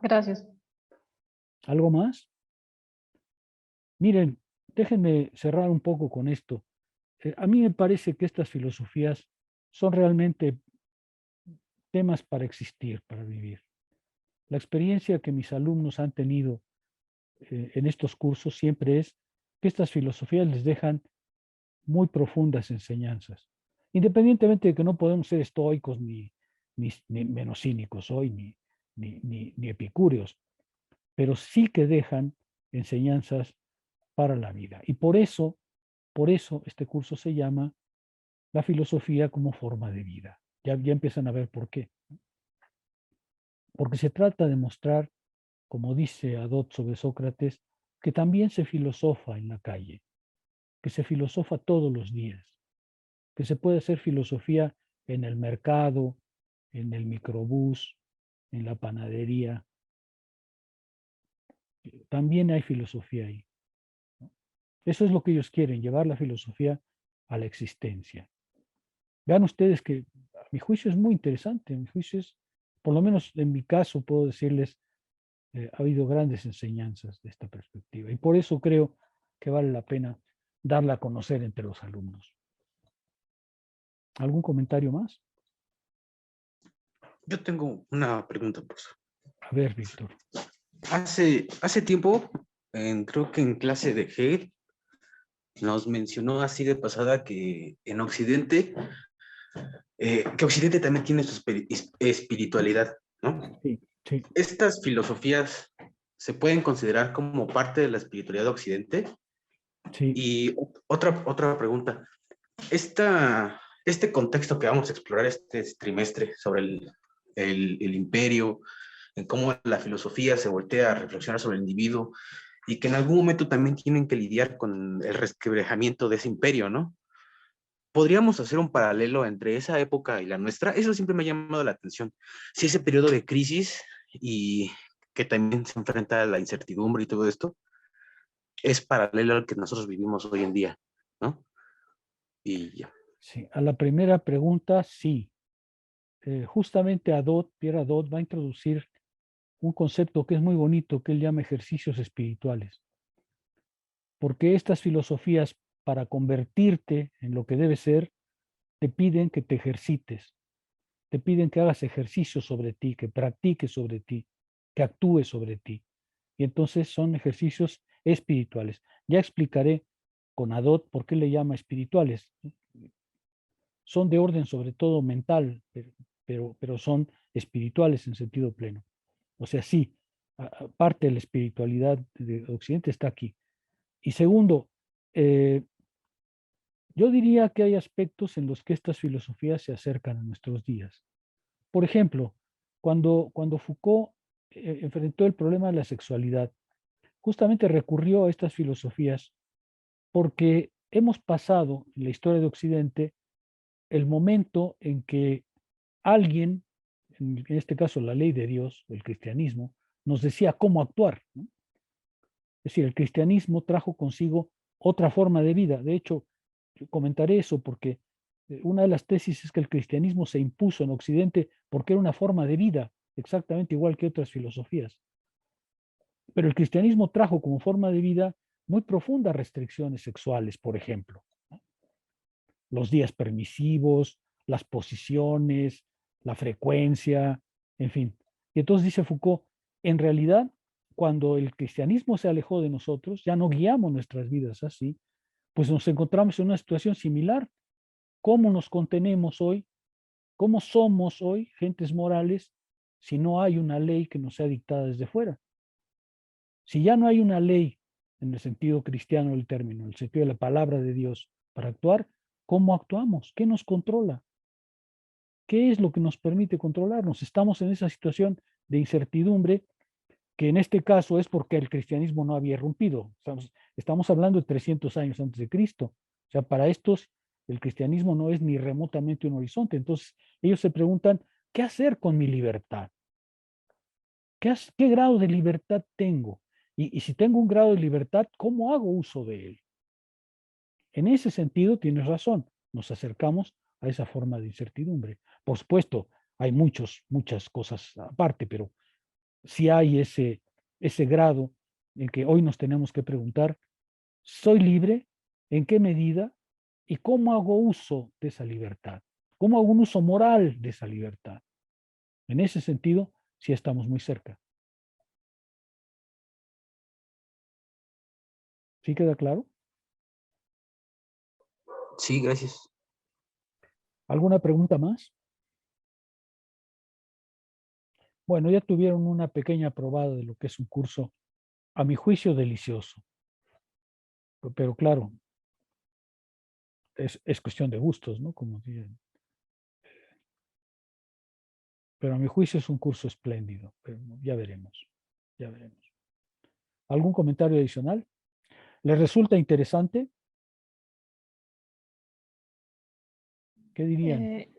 Gracias. ¿Algo más? Miren, déjenme cerrar un poco con esto. A mí me parece que estas filosofías son realmente temas para existir, para vivir. La experiencia que mis alumnos han tenido en estos cursos siempre es que estas filosofías les dejan muy profundas enseñanzas. Independientemente de que no podemos ser estoicos ni menos cínicos hoy, ni epicúreos, pero sí que dejan enseñanzas para la vida. Y por eso este curso se llama La filosofía como forma de vida. Ya empiezan a ver por qué. porque se trata de mostrar, como dice Adot sobre Sócrates, que también se filosofa en la calle, que se filosofa todos los días, que se puede hacer filosofía en el mercado, en el microbús, en la panadería. También hay filosofía ahí. Eso es lo que ellos quieren, llevar la filosofía a la existencia. Vean ustedes que a mi juicio es muy interesante, a mi juicio es, por lo menos en mi caso puedo decirles, ha habido grandes enseñanzas de esta perspectiva y por eso creo que vale la pena darla a conocer entre los alumnos. ¿Algún comentario más? Yo tengo una pregunta, profesor. A ver, Víctor. Hace tiempo, creo que en clase de Hegel, nos mencionó así de pasada que en Occidente, que Occidente también tiene su espiritualidad, ¿no? Sí, sí. ¿Estas filosofías se pueden considerar como parte de la espiritualidad de Occidente? Sí. Y otra pregunta. Este contexto que vamos a explorar este trimestre sobre el imperio, en cómo la filosofía se voltea a reflexionar sobre el individuo y que en algún momento también tienen que lidiar con el resquebrajamiento de ese imperio, ¿no? ¿Podríamos hacer un paralelo entre esa época y la nuestra? Eso siempre me ha llamado la atención. Si ese periodo de crisis y que también se enfrenta a la incertidumbre y todo esto, es paralelo al que nosotros vivimos hoy en día, ¿no? Y ya. Sí, a la primera pregunta, sí. Justamente Pierre Adot va a introducir un concepto que es muy bonito, que él llama ejercicios espirituales. Porque estas filosofías, para convertirte en lo que debe ser, te piden que te ejercites, te piden que hagas ejercicio sobre ti, que practiques sobre ti, que actúes sobre ti. Y entonces son ejercicios espirituales. Ya explicaré con Adot por qué le llama espirituales. Son de orden sobre todo mental, pero son espirituales en sentido pleno. O sea, sí, parte de la espiritualidad de Occidente está aquí. Y segundo, yo diría que hay aspectos en los que estas filosofías se acercan a nuestros días. Por ejemplo, cuando Foucault enfrentó el problema de la sexualidad, justamente recurrió a estas filosofías porque hemos pasado en la historia de Occidente el momento en que alguien, en este caso la ley de Dios, el cristianismo, nos decía cómo actuar, ¿no? Es decir, el cristianismo trajo consigo otra forma de vida. De hecho, yo comentaré eso porque una de las tesis es que el cristianismo se impuso en Occidente porque era una forma de vida, exactamente igual que otras filosofías. Pero el cristianismo trajo como forma de vida muy profundas restricciones sexuales, por ejemplo, ¿no? Los días permisivos, las posiciones, la frecuencia, en fin. Y entonces dice Foucault, en realidad, cuando el cristianismo se alejó de nosotros, ya no guiamos nuestras vidas así, pues nos encontramos en una situación similar. ¿Cómo nos contenemos hoy? ¿Cómo somos hoy gentes morales si no hay una ley que nos sea dictada desde fuera? Si ya no hay una ley en el sentido cristiano del término, en el sentido de la palabra de Dios para actuar, ¿cómo actuamos? ¿Qué nos controla? ¿Qué es lo que nos permite controlarnos? Estamos en esa situación de incertidumbre que en este caso es porque el cristianismo no había irrumpido. Estamos hablando de 300 años antes de Cristo. O sea, para estos el cristianismo no es ni remotamente un horizonte. Entonces ellos se preguntan, ¿qué hacer con mi libertad? ¿Qué grado de libertad tengo? Y si tengo un grado de libertad, ¿cómo hago uso de él? En ese sentido, tienes razón, nos acercamos a esa forma de incertidumbre. Por supuesto, hay muchas cosas aparte, pero sí hay ese grado en que hoy nos tenemos que preguntar, ¿soy libre? ¿En qué medida? ¿Y cómo hago uso de esa libertad? ¿Cómo hago un uso moral de esa libertad? En ese sentido, sí estamos muy cerca. ¿Sí queda claro? Sí, gracias. ¿Alguna pregunta más? Bueno, ya tuvieron una pequeña probada de lo que es un curso, a mi juicio, delicioso. Pero claro, es cuestión de gustos, ¿no? Como dicen. Pero a mi juicio es un curso espléndido, pero ya veremos, ya veremos. ¿Algún comentario adicional? ¿Les resulta interesante? ¿Qué dirían?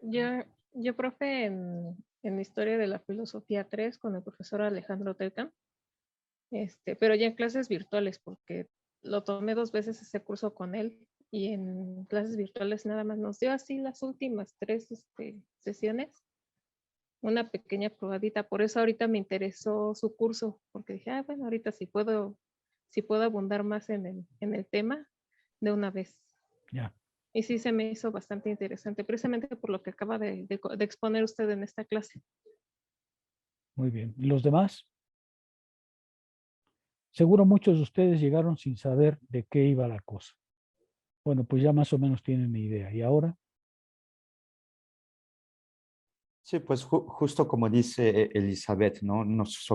Yo profe, en Historia de la Filosofía 3 con el profesor Alejandro Telcam, pero ya en clases virtuales, porque lo tomé 2 veces ese curso con él, y en clases virtuales nada más nos dio así las últimas 3 sesiones, una pequeña probadita. Por eso ahorita me interesó su curso, porque dije, bueno, ahorita si puedo abundar más en el tema de una vez. Ya. Y sí se me hizo bastante interesante, precisamente por lo que acaba de exponer usted en esta clase. Muy bien. ¿Y los demás? Seguro muchos de ustedes llegaron sin saber de qué iba la cosa. Bueno, pues ya más o menos tienen idea. ¿Y ahora? Sí, pues justo como dice Elizabeth, ¿no?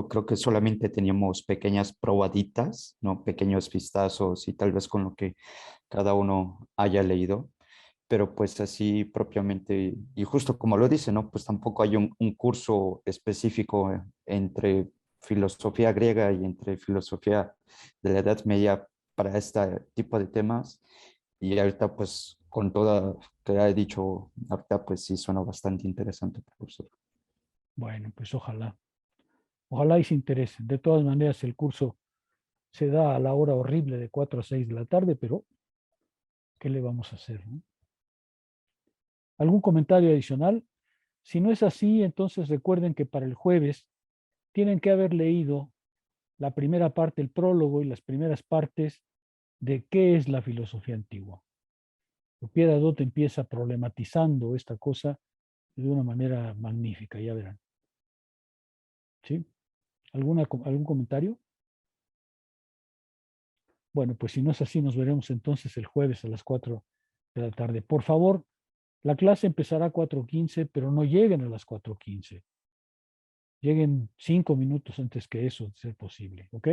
Creo que solamente teníamos pequeñas probaditas, ¿no? Pequeños vistazos y tal vez con lo que cada uno haya leído, pero pues así propiamente, y justo como lo dice, ¿no? Pues tampoco hay un curso específico entre filosofía griega y entre filosofía de la Edad Media para este tipo de temas. Y ahorita pues con toda que ha dicho ahorita pues sí suena bastante interesante, profesor. Bueno, pues ojalá. Ojalá y se interesen. De todas maneras, el curso se da a la hora horrible de 4 a 6 de la tarde, pero ¿qué le vamos a hacer, no? ¿Algún comentario adicional? Si no es así, entonces recuerden que para el jueves tienen que haber leído la primera parte, el prólogo y las primeras partes de qué es la filosofía antigua. Piedadot empieza problematizando esta cosa de una manera magnífica, ya verán. ¿Sí? ¿Algún comentario? Bueno, pues si no es así, nos veremos entonces el jueves a las 4 de la tarde. Por favor, la clase empezará a 4:15, pero no lleguen a las 4:15. Lleguen 5 minutos antes que eso, de ser posible, ¿ok?